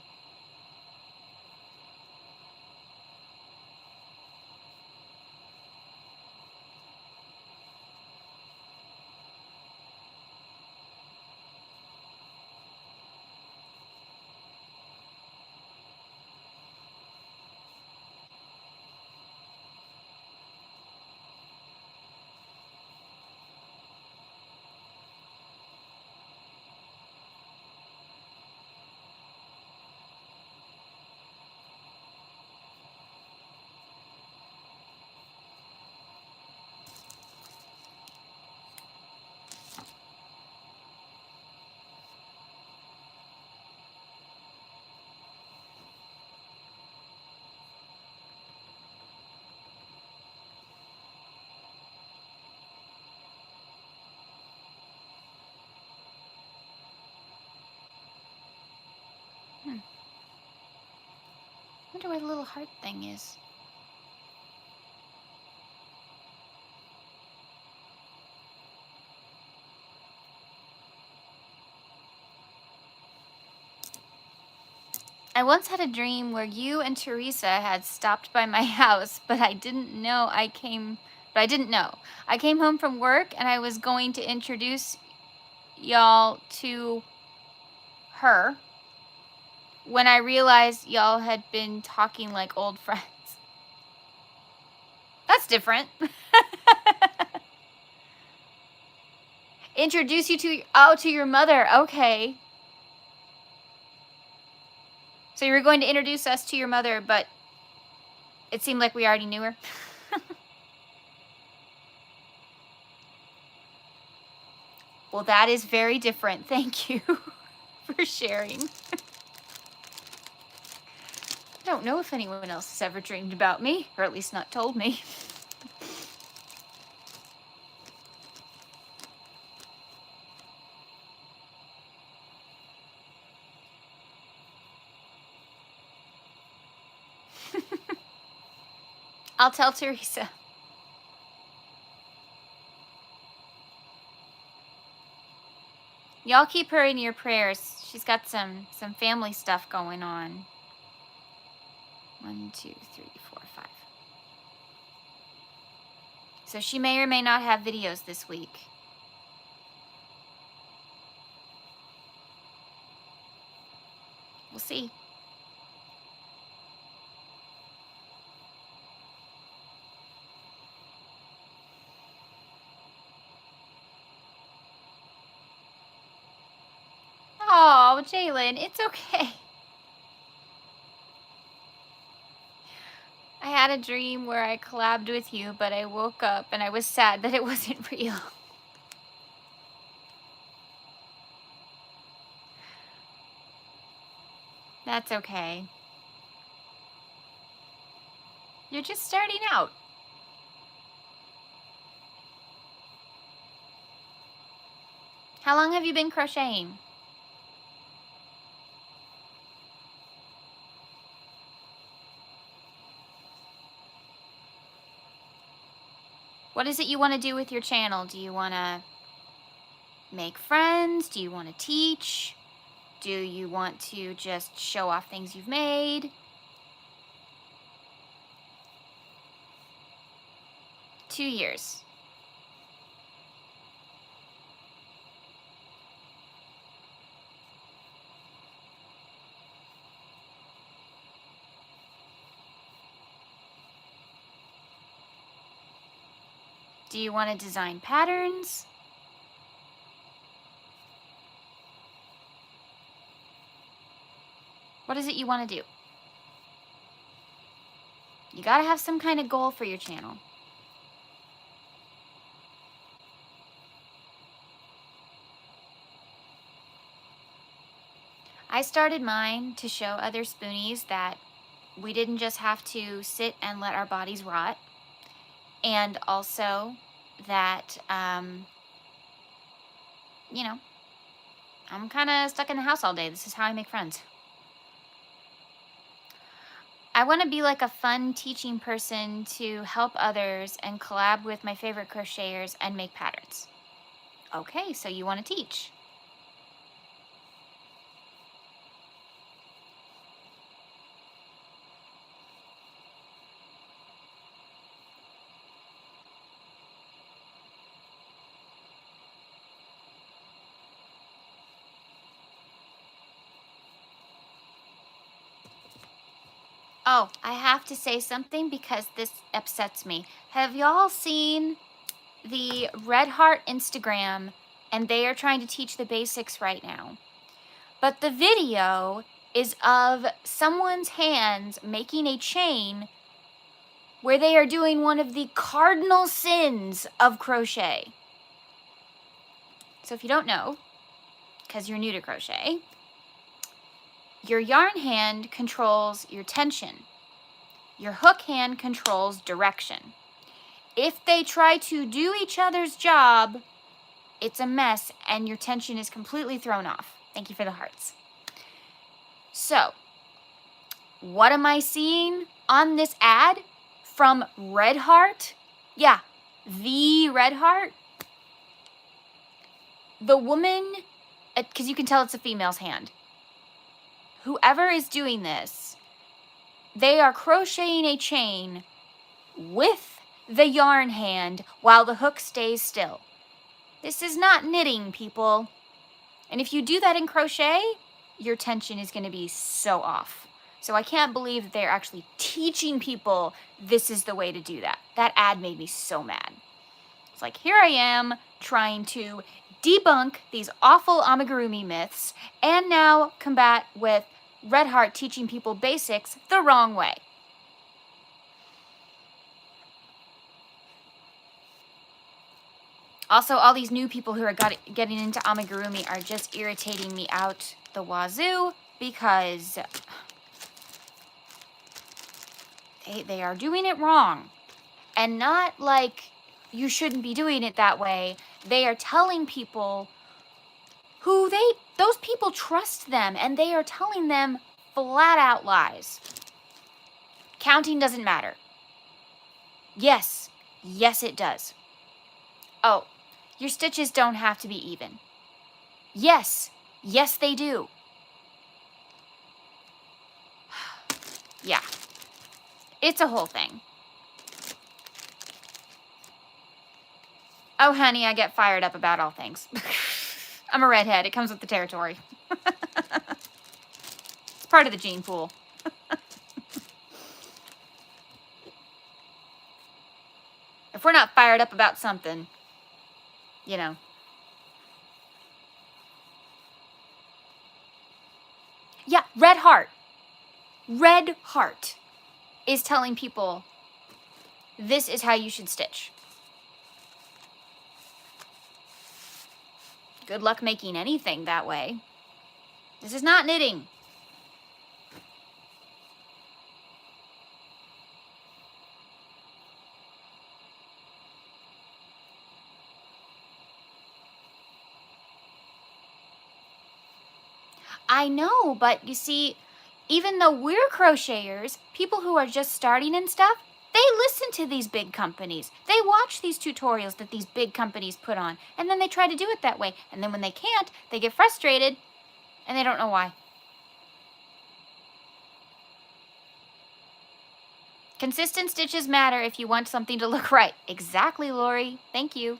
Wonder where the little heart thing is. I once had a dream where you and Teresa had stopped by my house, but I didn't know. I came home from work and I was going to introduce y'all to her when I realized y'all had been talking like old friends. That's different. Introduce you to your mother. Okay. So you were going to introduce us to your mother, but it seemed like we already knew her. Well, that is very different. Thank you for sharing. I don't know if anyone else has ever dreamed about me, or at least not told me. I'll tell Teresa. Y'all keep her in your prayers. She's got some family stuff going on. 1, 2, 3, 4, 5. So she may or may not have videos this week. We'll see. Oh, Jalen, it's okay. I had a dream where I collabed with you, but I woke up and I was sad that it wasn't real. That's okay. You're just starting out. How long have you been crocheting? What is it you want to do with your channel? Do you want to make friends? Do you want to teach? Do you want to just show off things you've made? 2 years. Do you want to design patterns? What is it you want to do? You gotta have some kind of goal for your channel. I started mine to show other spoonies that we didn't just have to sit and let our bodies rot, and also that, you know, I'm kind of stuck in the house all day. This is how I make friends. I want to be like a fun teaching person to help others and collab with my favorite crocheters and make patterns. Okay, so you want to teach. Oh, I have to say something because this upsets me. Have y'all seen the Red Heart Instagram? And they are trying to teach the basics right now. But the video is of someone's hands making a chain where they are doing one of the cardinal sins of crochet. So if you don't know, because you're new to crochet, your yarn hand controls your tension. Your hook hand controls direction. If they try to do each other's job, it's a mess and your tension is completely thrown off. Thank you for the hearts. So, what am I seeing on this ad from Red Heart? Yeah, the Red Heart. The woman, because you can tell it's a female's hand. Whoever is doing this, they are crocheting a chain with the yarn hand while the hook stays still. This is not knitting, people. And if you do that in crochet, your tension is going to be so off. So I can't believe that they're actually teaching people this is the way to do that. That ad made me so mad. It's like, here I am trying to debunk these awful amigurumi myths and now combat with Red Heart teaching people basics the wrong way. Also, all these new people who are getting into amigurumi are just irritating me out the wazoo because they are doing it wrong. And not like you shouldn't be doing it that way. They are telling people who those people trust them, and they are telling them flat out lies. Counting doesn't matter. Yes, it does. Oh, your stitches don't have to be even. Yes, they do. Yeah, it's a whole thing. Oh, honey, I get fired up about all things. I'm a redhead. It comes with the territory. It's part of the gene pool. If we're not fired up about something, you know. Yeah, Red Heart. Red Heart is telling people this is how you should stitch. Good luck making anything that way. This is not knitting. I know, but you see, even though we're crocheters, people who are just starting and stuff, they listen to these big companies. They watch these tutorials that these big companies put on, and then they try to do it that way. And then when they can't, they get frustrated, and they don't know why. Consistent stitches matter if you want something to look right. Exactly, Lori. Thank you.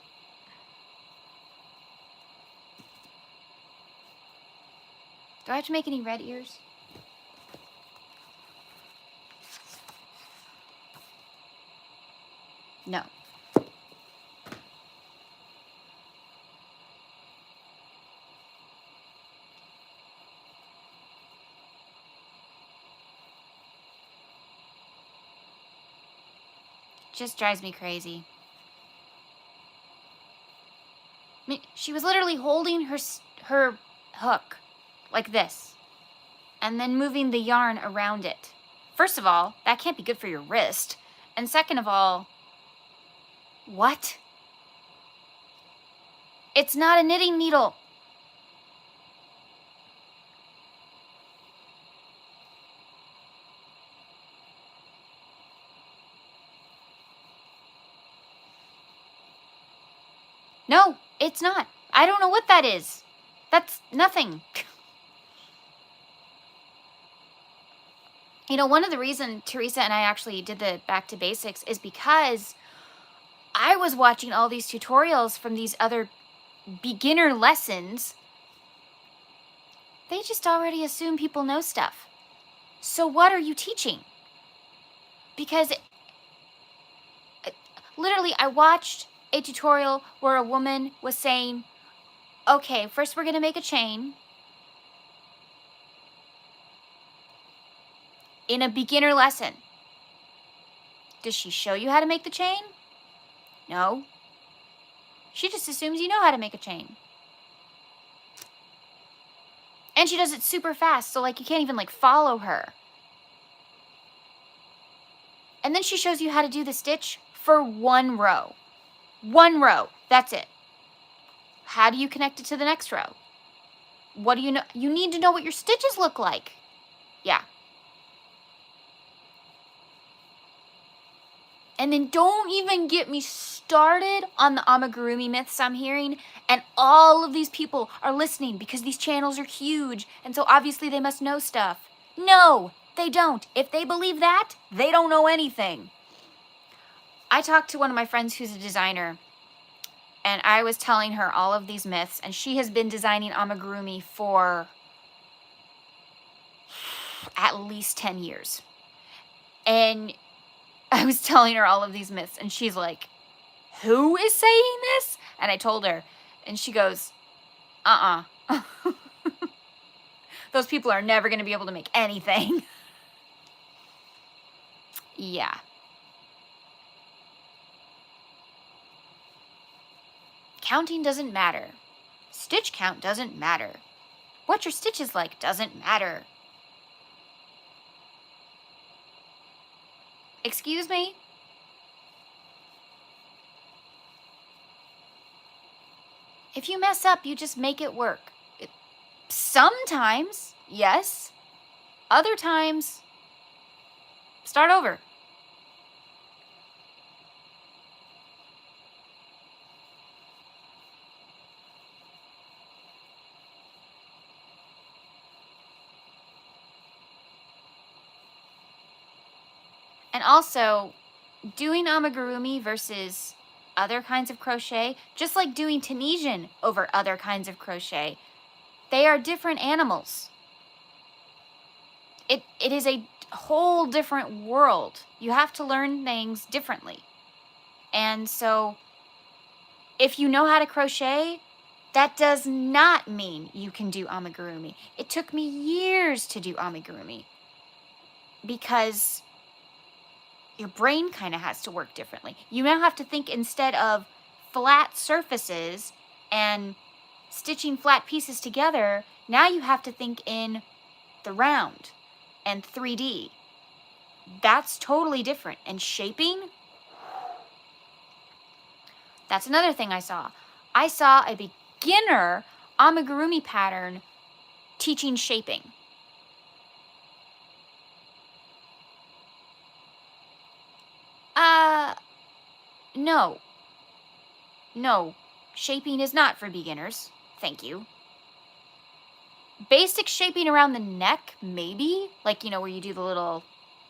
Do I have to make any red ears? No. Just drives me crazy. I mean, she was literally holding her hook like this and then moving the yarn around it. First of all, that can't be good for your wrist. And second of all, what? It's not a knitting needle. No, it's not. I don't know what that is. That's nothing. You know, one of the reasons Teresa and I actually did the Back to Basics is because I was watching all these tutorials from these other beginner lessons. They just already assume people know stuff. So what are you teaching? Because literally I watched a tutorial where a woman was saying, okay, first we're going to make a chain. In a beginner lesson. Does she show you how to make the chain? No. She just assumes you know how to make a chain. And she does it super fast, so like you can't even like follow her. And then she shows you how to do the stitch for one row. One row, that's it. How do you connect it to the next row? What do you know? You need to know what your stitches look like. Yeah. And then don't even get me started on the amigurumi myths I'm hearing. And all of these people are listening because these channels are huge. And so obviously they must know stuff. No, they don't. If they believe that, they don't know anything. I talked to one of my friends who's a designer. And I was telling her all of these myths. And she has been designing amigurumi for at least 10 years. And I was telling her all of these myths, and she's like, who is saying this? And I told her, and she goes, those people are never going to be able to make anything. Yeah. Counting doesn't matter. Stitch count doesn't matter. What your stitch is like doesn't matter. Excuse me? If you mess up, you just make it work. Sometimes, yes. Other times, start over. And also, doing amigurumi versus other kinds of crochet, just like doing Tunisian over other kinds of crochet, they are different animals. It is a whole different world. You have to learn things differently. And so, if you know how to crochet, that does not mean you can do amigurumi. It took me years to do amigurumi because your brain kind of has to work differently. You now have to think, instead of flat surfaces and stitching flat pieces together, now you have to think in the round and 3D. That's totally different. And shaping, that's another thing I saw. I saw a beginner amigurumi pattern teaching shaping. No. No, shaping is not for beginners. Thank you. Basic shaping around the neck, maybe. Like, you know, where you do the little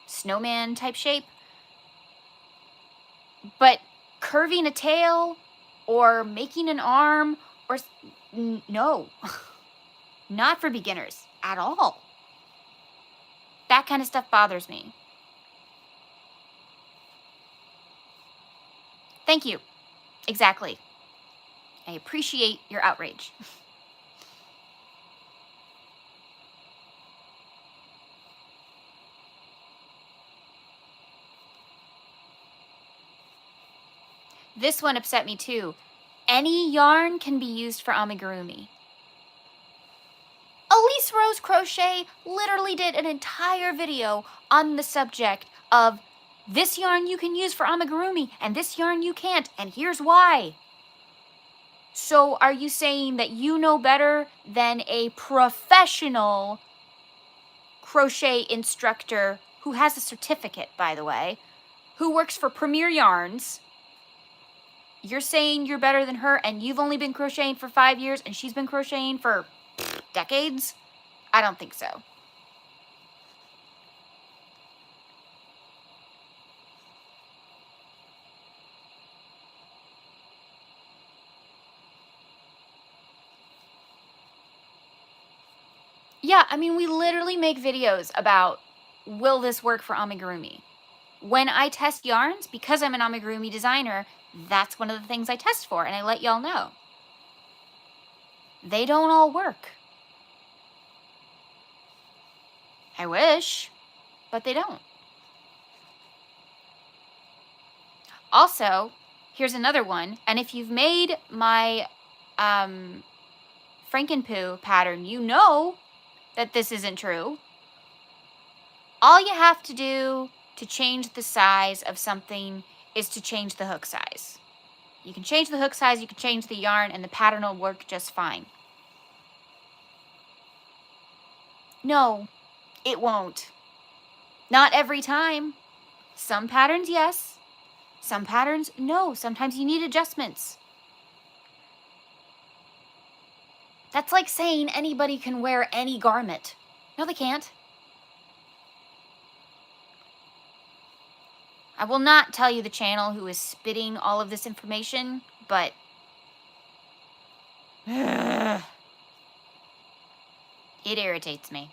snowman type shape. But curving a tail or making an arm or... No. Not for beginners at all. That kind of stuff bothers me. Thank you. Exactly. I appreciate your outrage. This one upset me too. Any yarn can be used for amigurumi. Elise Rose Crochet literally did an entire video on the subject of this yarn you can use for amigurumi and this yarn you can't, and here's why. So are you saying that you know better than a professional crochet instructor who has a certificate, by the way, who works for Premier Yarns? you're saying you're better than her and you've only been crocheting for 5 years and she's been crocheting for decades? I don't think so. Yeah, I mean, we literally make videos about, will this work for amigurumi? When I test yarns, because I'm an amigurumi designer, that's one of the things I test for, and I let y'all know. They don't all work. I wish, but they don't. Also, here's another one, and if you've made my Frankenpoo pattern, you know that this isn't true. All you have to do to change the size of something is to change the hook size. You can change the hook size, you can change the yarn, and the pattern will work just fine. No, it won't. Not every time. Some patterns, yes. Some patterns, no. Sometimes you need adjustments. That's like saying anybody can wear any garment. No, they can't. I will not tell you the channel who is spitting all of this information, but it irritates me.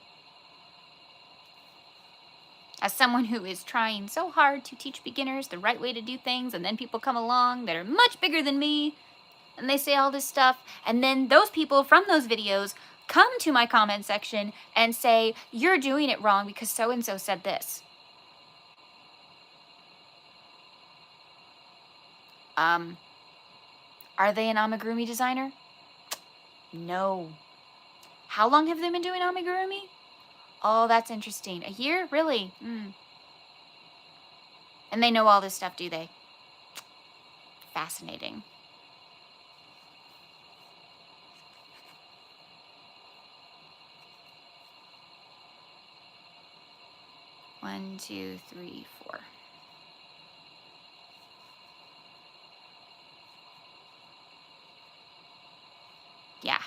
As someone who is trying so hard to teach beginners the right way to do things, and then people come along that are much bigger than me, and they say all this stuff, and then those people from those videos come to my comment section and say, you're doing it wrong because so-and-so said this. Are they an amigurumi designer? No. How long have they been doing amigurumi? Oh, that's interesting. A year? Really? And they know all this stuff, do they? Fascinating. One, two, three, four. Yeah,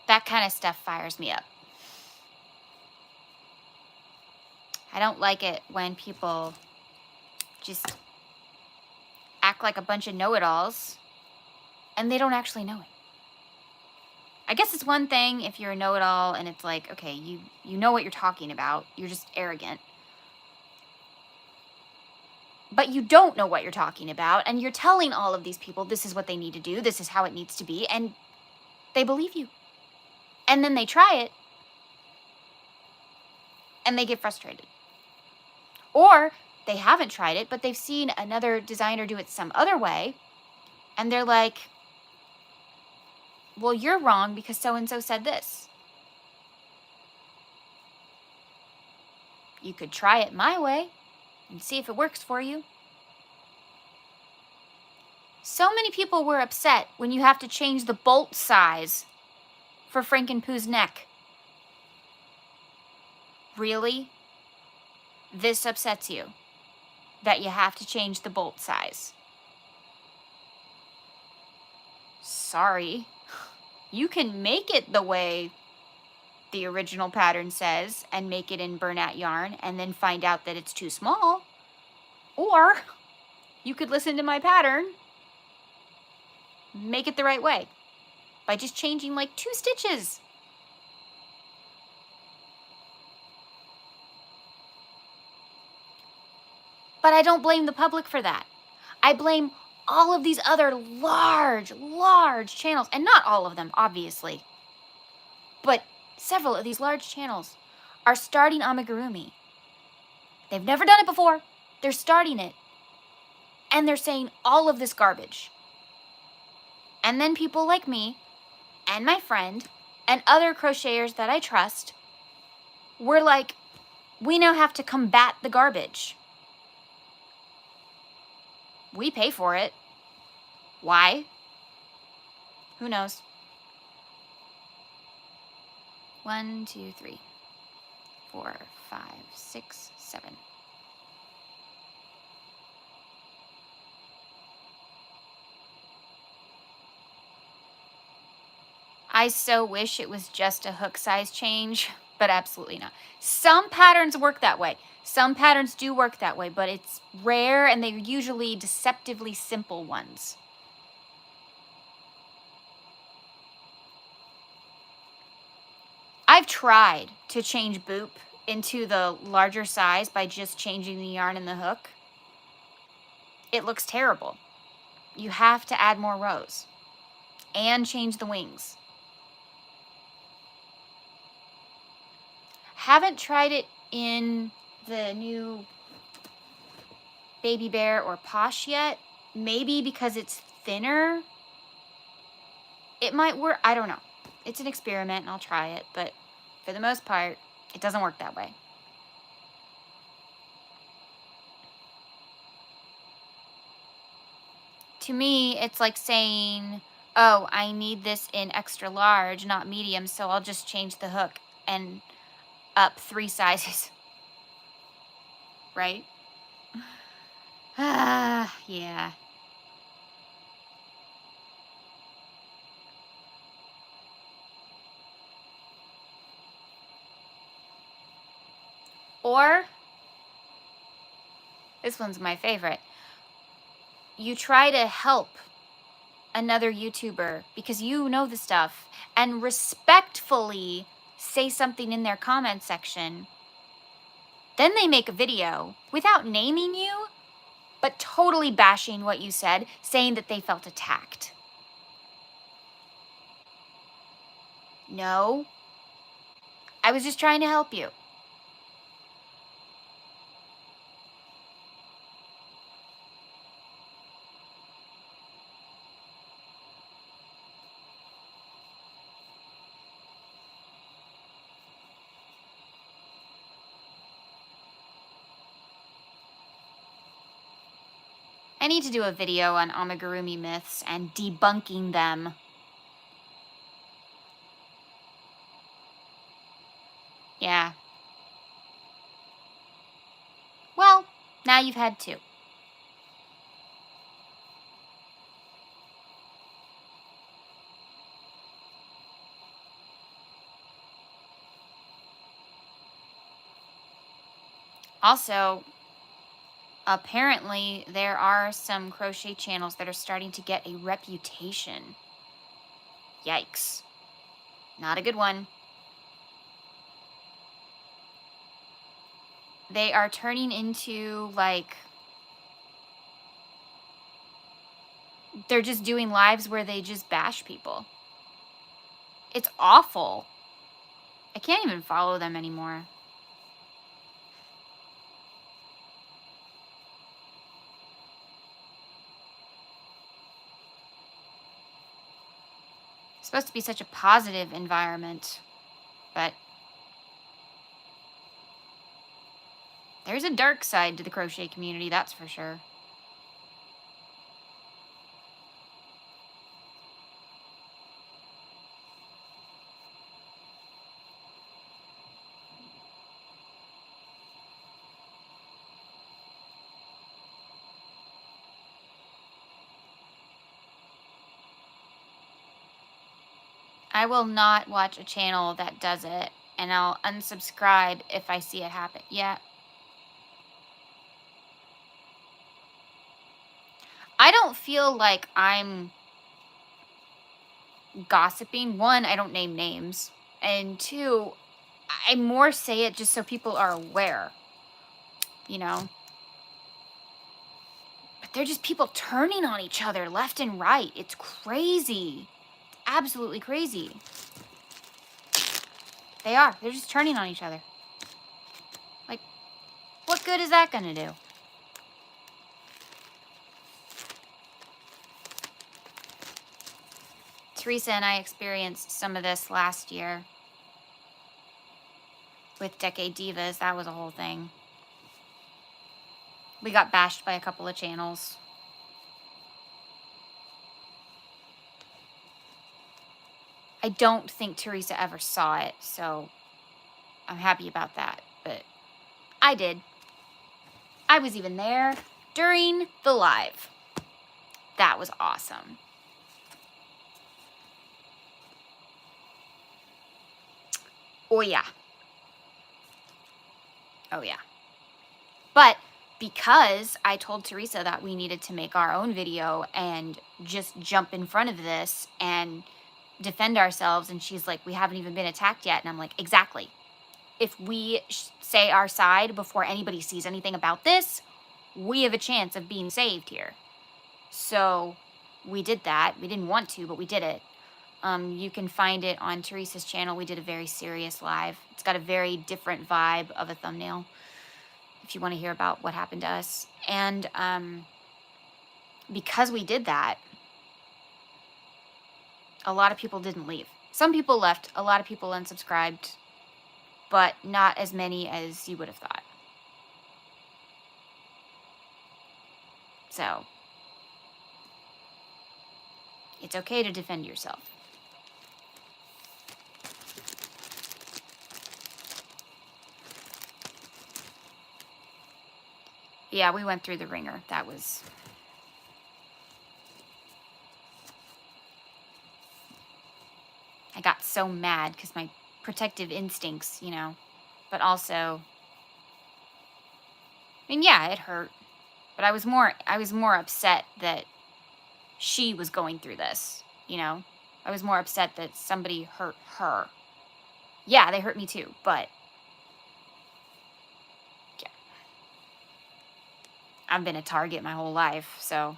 that kind of stuff fires me up. I don't like it when people just act like a bunch of know-it-alls and they don't actually know it. I guess it's one thing if you're a know-it-all and it's like, okay, you know what you're talking about. You're just arrogant. But you don't know what you're talking about, and you're telling all of these people this is what they need to do, this is how it needs to be, and they believe you. And then they try it, and they get frustrated. Or they haven't tried it, but they've seen another designer do it some other way, and they're like, well, you're wrong because so-and-so said this. You could try it my way and see if it works for you. So many people were upset when you have to change the bolt size for Frankenpoo's neck. Really? This upsets you, that you have to change the bolt size. Sorry. You can make it the way the original pattern says and make it in burlap yarn and then find out that it's too small. Or you could listen to my pattern, make it the right way by just changing like 2 stitches. But I don't blame the public for that. I blame all of these other large channels, and not all of them, obviously, but several of these large channels are starting amigurumi. They've never done it before. They're starting it. And they're saying all of this garbage. And then people like me and my friend and other crocheters that I trust were like, we now have to combat the garbage. We pay for it. Why? Who knows? 1, 2, 3, 4, 5, 6, 7. I so wish it was just a hook size change, but absolutely not. Some patterns work that way. Some patterns do work that way, but it's rare and they're usually deceptively simple ones. I've tried to change Boop into the larger size by just changing the yarn and the hook. It looks terrible. You have to add more rows and change the wings. Haven't tried it in the new Baby Bear or Posh yet. Maybe because it's thinner. It might work. I don't know. It's an experiment and I'll try it, but for the most part, it doesn't work that way. To me, it's like saying, oh, I need this in extra large, not medium, so I'll just change the hook and up 3 sizes. Right? Yeah. Or, this one's my favorite. You try to help another YouTuber because you know the stuff and respectfully say something in their comment section. Then they make a video without naming you, but totally bashing what you said, saying that they felt attacked. No, I was just trying to help you. I need to do a video on amigurumi myths and debunking them. Yeah. Well, now you've had 2. Also, apparently there are some crochet channels that are starting to get a reputation. Yikes. Not a good one. They are turning into, like, they're just doing lives where they just bash people. It's awful. I can't even follow them anymore. It's supposed to be such a positive environment, but there's a dark side to the crochet community, that's for sure. I will not watch a channel that does it, and I'll unsubscribe if I see it happen. Yeah. I don't feel like I'm gossiping. 1, I don't name names. And 2, I more say it just so people are aware, you know? But they're just people turning on each other left and right. It's crazy. It's absolutely crazy. They are. They're just turning on each other. Like, what good is that gonna do? Teresa and I experienced some of this last year with Decade Divas. That was a whole thing. We got bashed by a couple of channels. I don't think Teresa ever saw it, so I'm happy about that. But I did. I was even there during the live. That was awesome. Oh yeah. Oh yeah. But because I told Teresa that we needed to make our own video and just jump in front of this and defend ourselves, and she's like, we haven't even been attacked yet. And I'm like, exactly. If we say our side before anybody sees anything about this, we have a chance of being saved here. So we did that. We didn't want to, but we did it. You can find it on Teresa's channel. We did a very serious live. It's got a very different vibe of a thumbnail if you want to hear about what happened to us. And because we did that, a lot of people didn't leave. Some people left, a lot of people unsubscribed, but not as many as you would have thought. So it's okay to defend yourself. Yeah, we went through the ringer. That was... I got so mad because my protective instincts, you know, but also, I mean, yeah, it hurt, but I was more upset that she was going through this, you know. I was more upset that somebody hurt her. Yeah, they hurt me too, but yeah. I've been a target my whole life, so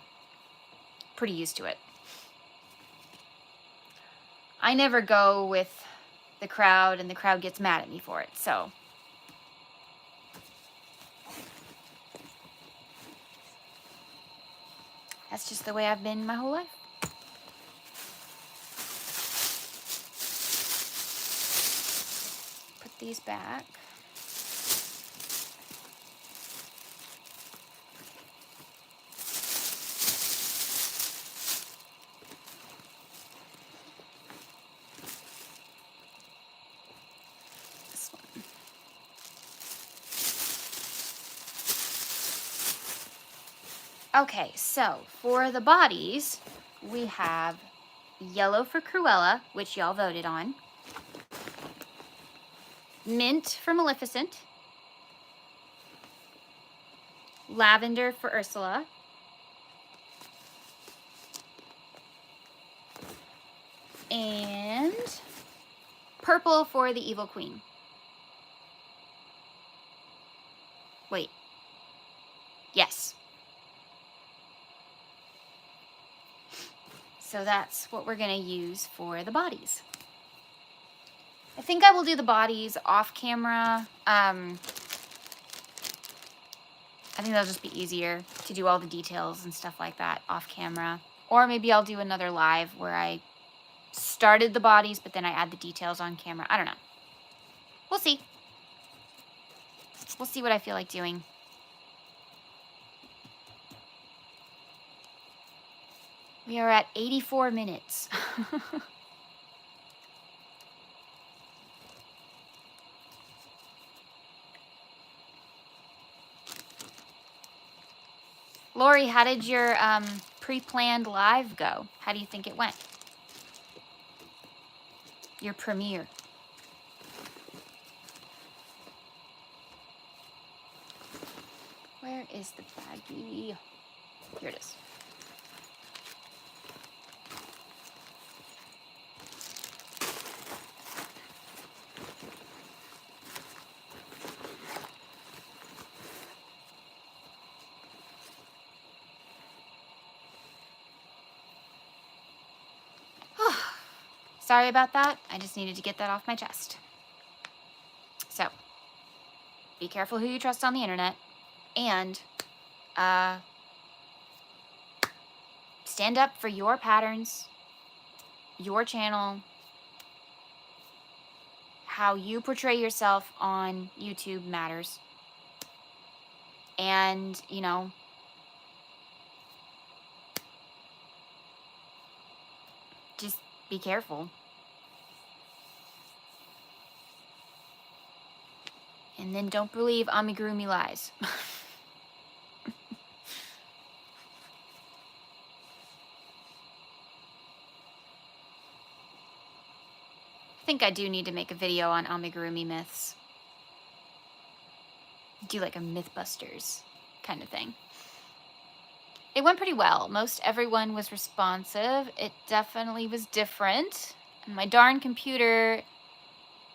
pretty used to it. I never go with the crowd, and the crowd gets mad at me for it, so. That's just the way I've been my whole life. Put these back. Okay, so for the bodies, we have yellow for Cruella, which y'all voted on, mint for Maleficent, lavender for Ursula, and purple for the Evil Queen. Wait. Yes. So that's what we're going to use for the bodies. I think I will do the bodies off camera. I think that'll just be easier to do all the details and stuff like that off camera. Or maybe I'll do another live where I started the bodies, but then I add the details on camera. I don't know. We'll see. We'll see what I feel like doing. We are at 84 minutes. Lori, how did your pre-planned live go? How do you think it went? Your premiere. Where is the baggie? Here it is. Sorry about that. I just needed to get that off my chest. So, be careful who you trust on the internet, and stand up for your patterns, your channel, how you portray yourself on YouTube matters. And, you know, just be careful. And then don't believe amigurumi lies. I think I do need to make a video on amigurumi myths. Do like a Mythbusters kind of thing. It went pretty well. Most everyone was responsive. It definitely was different. And my darn computer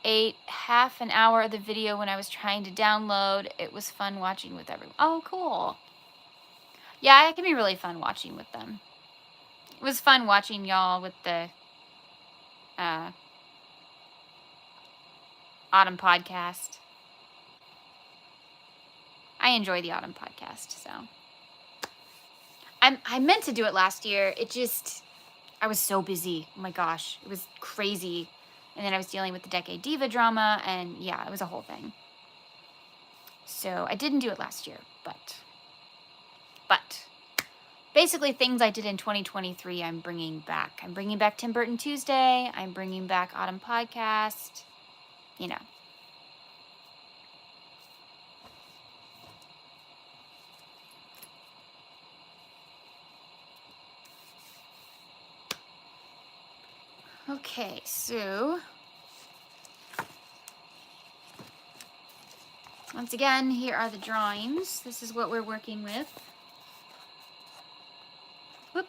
ate half an hour of the video when I was trying to download. It was fun watching with everyone. Oh, cool. Yeah, it can be really fun watching with them. It was fun watching y'all with the autumn podcast. I enjoy the autumn podcast, so. I meant to do it last year. It just, I was so busy. Oh my gosh, it was crazy. And then I was dealing with the Decade Diva drama, and yeah, it was a whole thing. So I didn't do it last year, but basically things I did in 2023, I'm bringing back. I'm bringing back Tim Burton Tuesday. I'm bringing back Autumn Podcast, you know. Okay, so once again, here are the drawings. This is what we're working with. Whoop.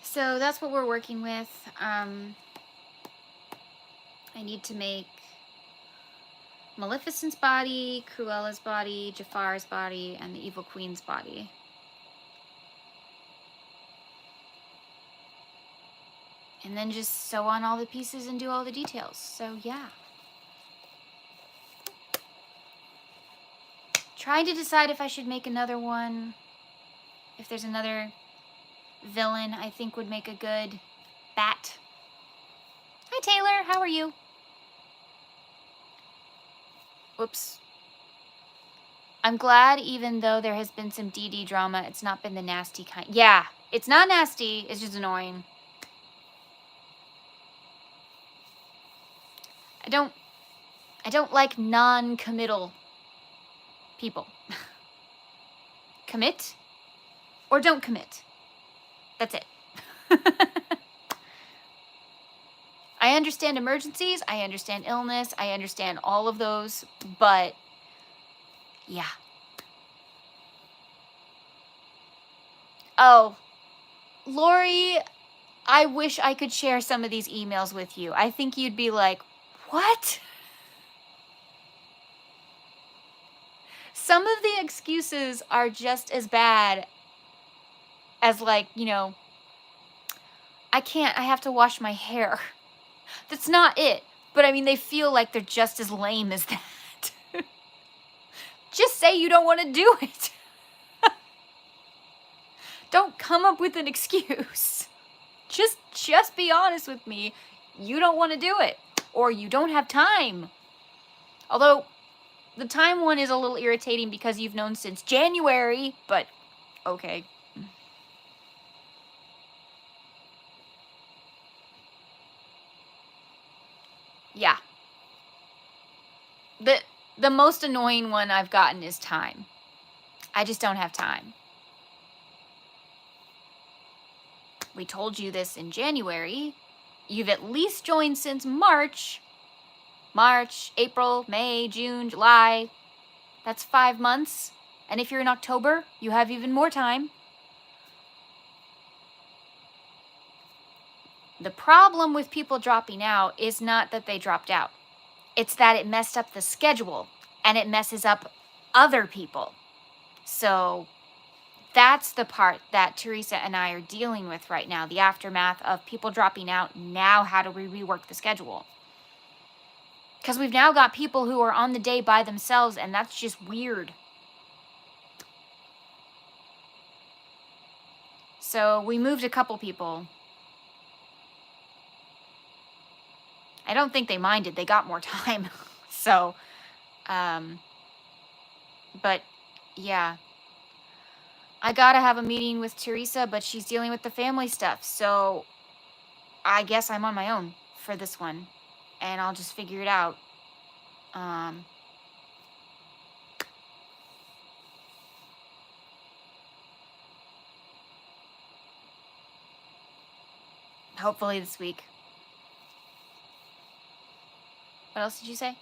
So that's what we're working with. I need to make Maleficent's body, Cruella's body, Jafar's body, and the Evil Queen's body. And then just sew on all the pieces and do all the details. So yeah. Trying to decide if I should make another one. If there's another villain I think would make a good bat. Hi Taylor, how are you? Whoops. I'm glad even though there has been some DD drama, it's not been the nasty kind. Yeah, it's not nasty, it's just annoying. I don't like non-committal people. Commit or don't commit. That's it. I understand emergencies, I understand illness, I understand all of those, but yeah. Oh, Lori, I wish I could share some of these emails with you. I think you'd be like, what? Some of the excuses are just as bad as like, you know, I have to wash my hair. That's not it. But I mean, they feel like they're just as lame as that. Just say you don't want to do it. Don't come up with an excuse. Just be honest with me. You don't want to do it. Or you don't have time. Although, the time one is a little irritating because you've known since January, but okay. Yeah. The most annoying one I've gotten is time. I just don't have time. We told you this in January. You've at least joined since March. March, April, May, June, July. That's 5 months. And if you're in October, you have even more time. The problem with people dropping out is not that they dropped out. It's that it messed up the schedule and it messes up other people. So that's the part that Teresa and I are dealing with right now, the aftermath of people dropping out. Now, how do we rework the schedule? Because we've now got people who are on the day by themselves, and that's just weird. So we moved a couple people. I don't think they minded. They got more time. So, but yeah. I gotta have a meeting with Teresa, but she's dealing with the family stuff, so I guess I'm on my own for this one, and I'll just figure it out. Hopefully this week. What else did you say?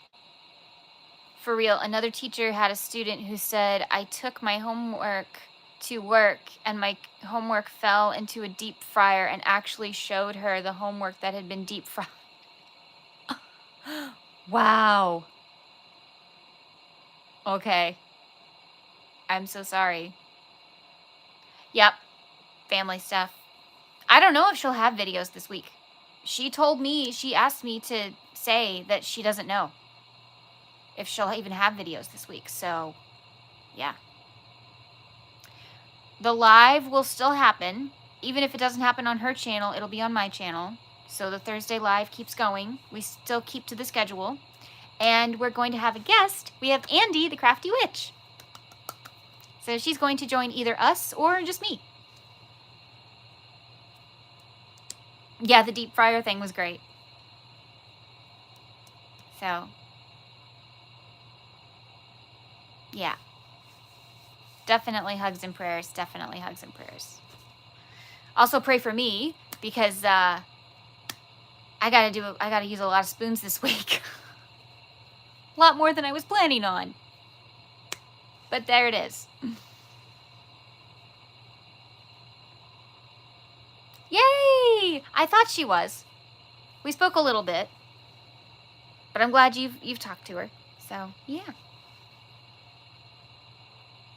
For real, another teacher had a student who said, I took my homework to work and my homework fell into a deep fryer, and actually showed her the homework that had been deep fried. Wow. Okay. I'm so sorry. Yep. Family stuff. I don't know if she'll have videos this week. She told me, she asked me to say that she doesn't know if she'll even have videos this week. So, yeah. The live will still happen. Even if it doesn't happen on her channel, it'll be on my channel. So the Thursday live keeps going. We still keep to the schedule. And we're going to have a guest. We have Andy, the Crafty Witch. So she's going to join either us or just me. Yeah, the deep fryer thing was great. So, yeah. Definitely hugs and prayers. Definitely hugs and prayers. Also pray for me, because I gotta use a lot of spoons this week. A lot more than I was planning on. But there it is. Yay! I thought she was. We spoke a little bit. But I'm glad you've talked to her. So, yeah.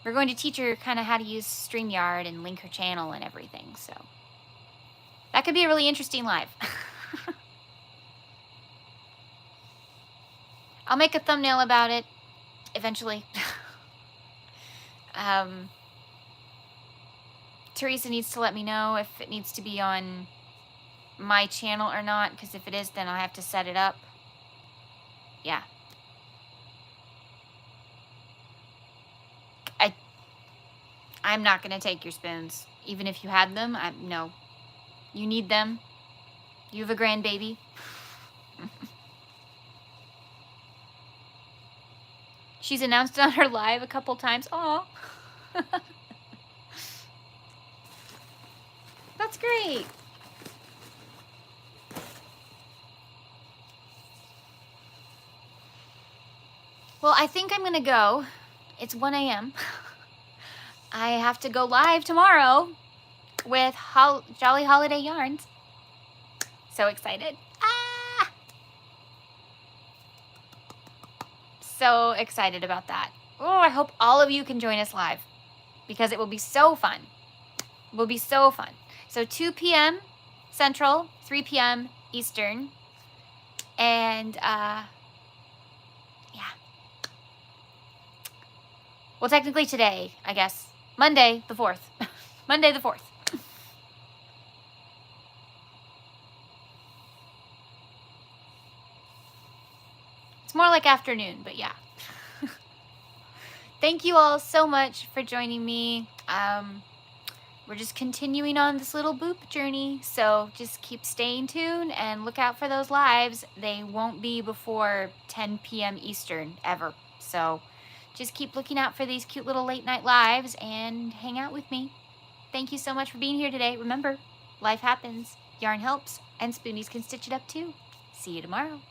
We're going to teach her kind of how to use StreamYard and link her channel and everything. So, that could be a really interesting live. I'll make a thumbnail about it eventually. Teresa needs to let me know if it needs to be on my channel or not, because if it is, then I have to set it up. Yeah. I'm not going to take your spoons. Even if you had them, no. You need them. You have a grandbaby. She's announced it on her live a couple times. Aw. That's great. Well, I think I'm going to go. It's 1 a.m. I have to go live tomorrow with Jolly Holiday Yarns. So excited. Ah! So excited about that. Oh, I hope all of you can join us live, because it will be so fun. It will be so fun. So 2 p.m. Central, 3 p.m. Eastern. And, yeah. Well, technically today, I guess. Monday the 4th. Monday the 4th. It's more like afternoon, but yeah. Thank you all so much for joining me. We're just continuing on this little boop journey, so just keep staying tuned and look out for those lives. They won't be before 10 p.m. Eastern ever, so just keep looking out for these cute little late night lives and hang out with me. Thank you so much for being here today. Remember, life happens, yarn helps, and spoonies can stitch it up too. See you tomorrow.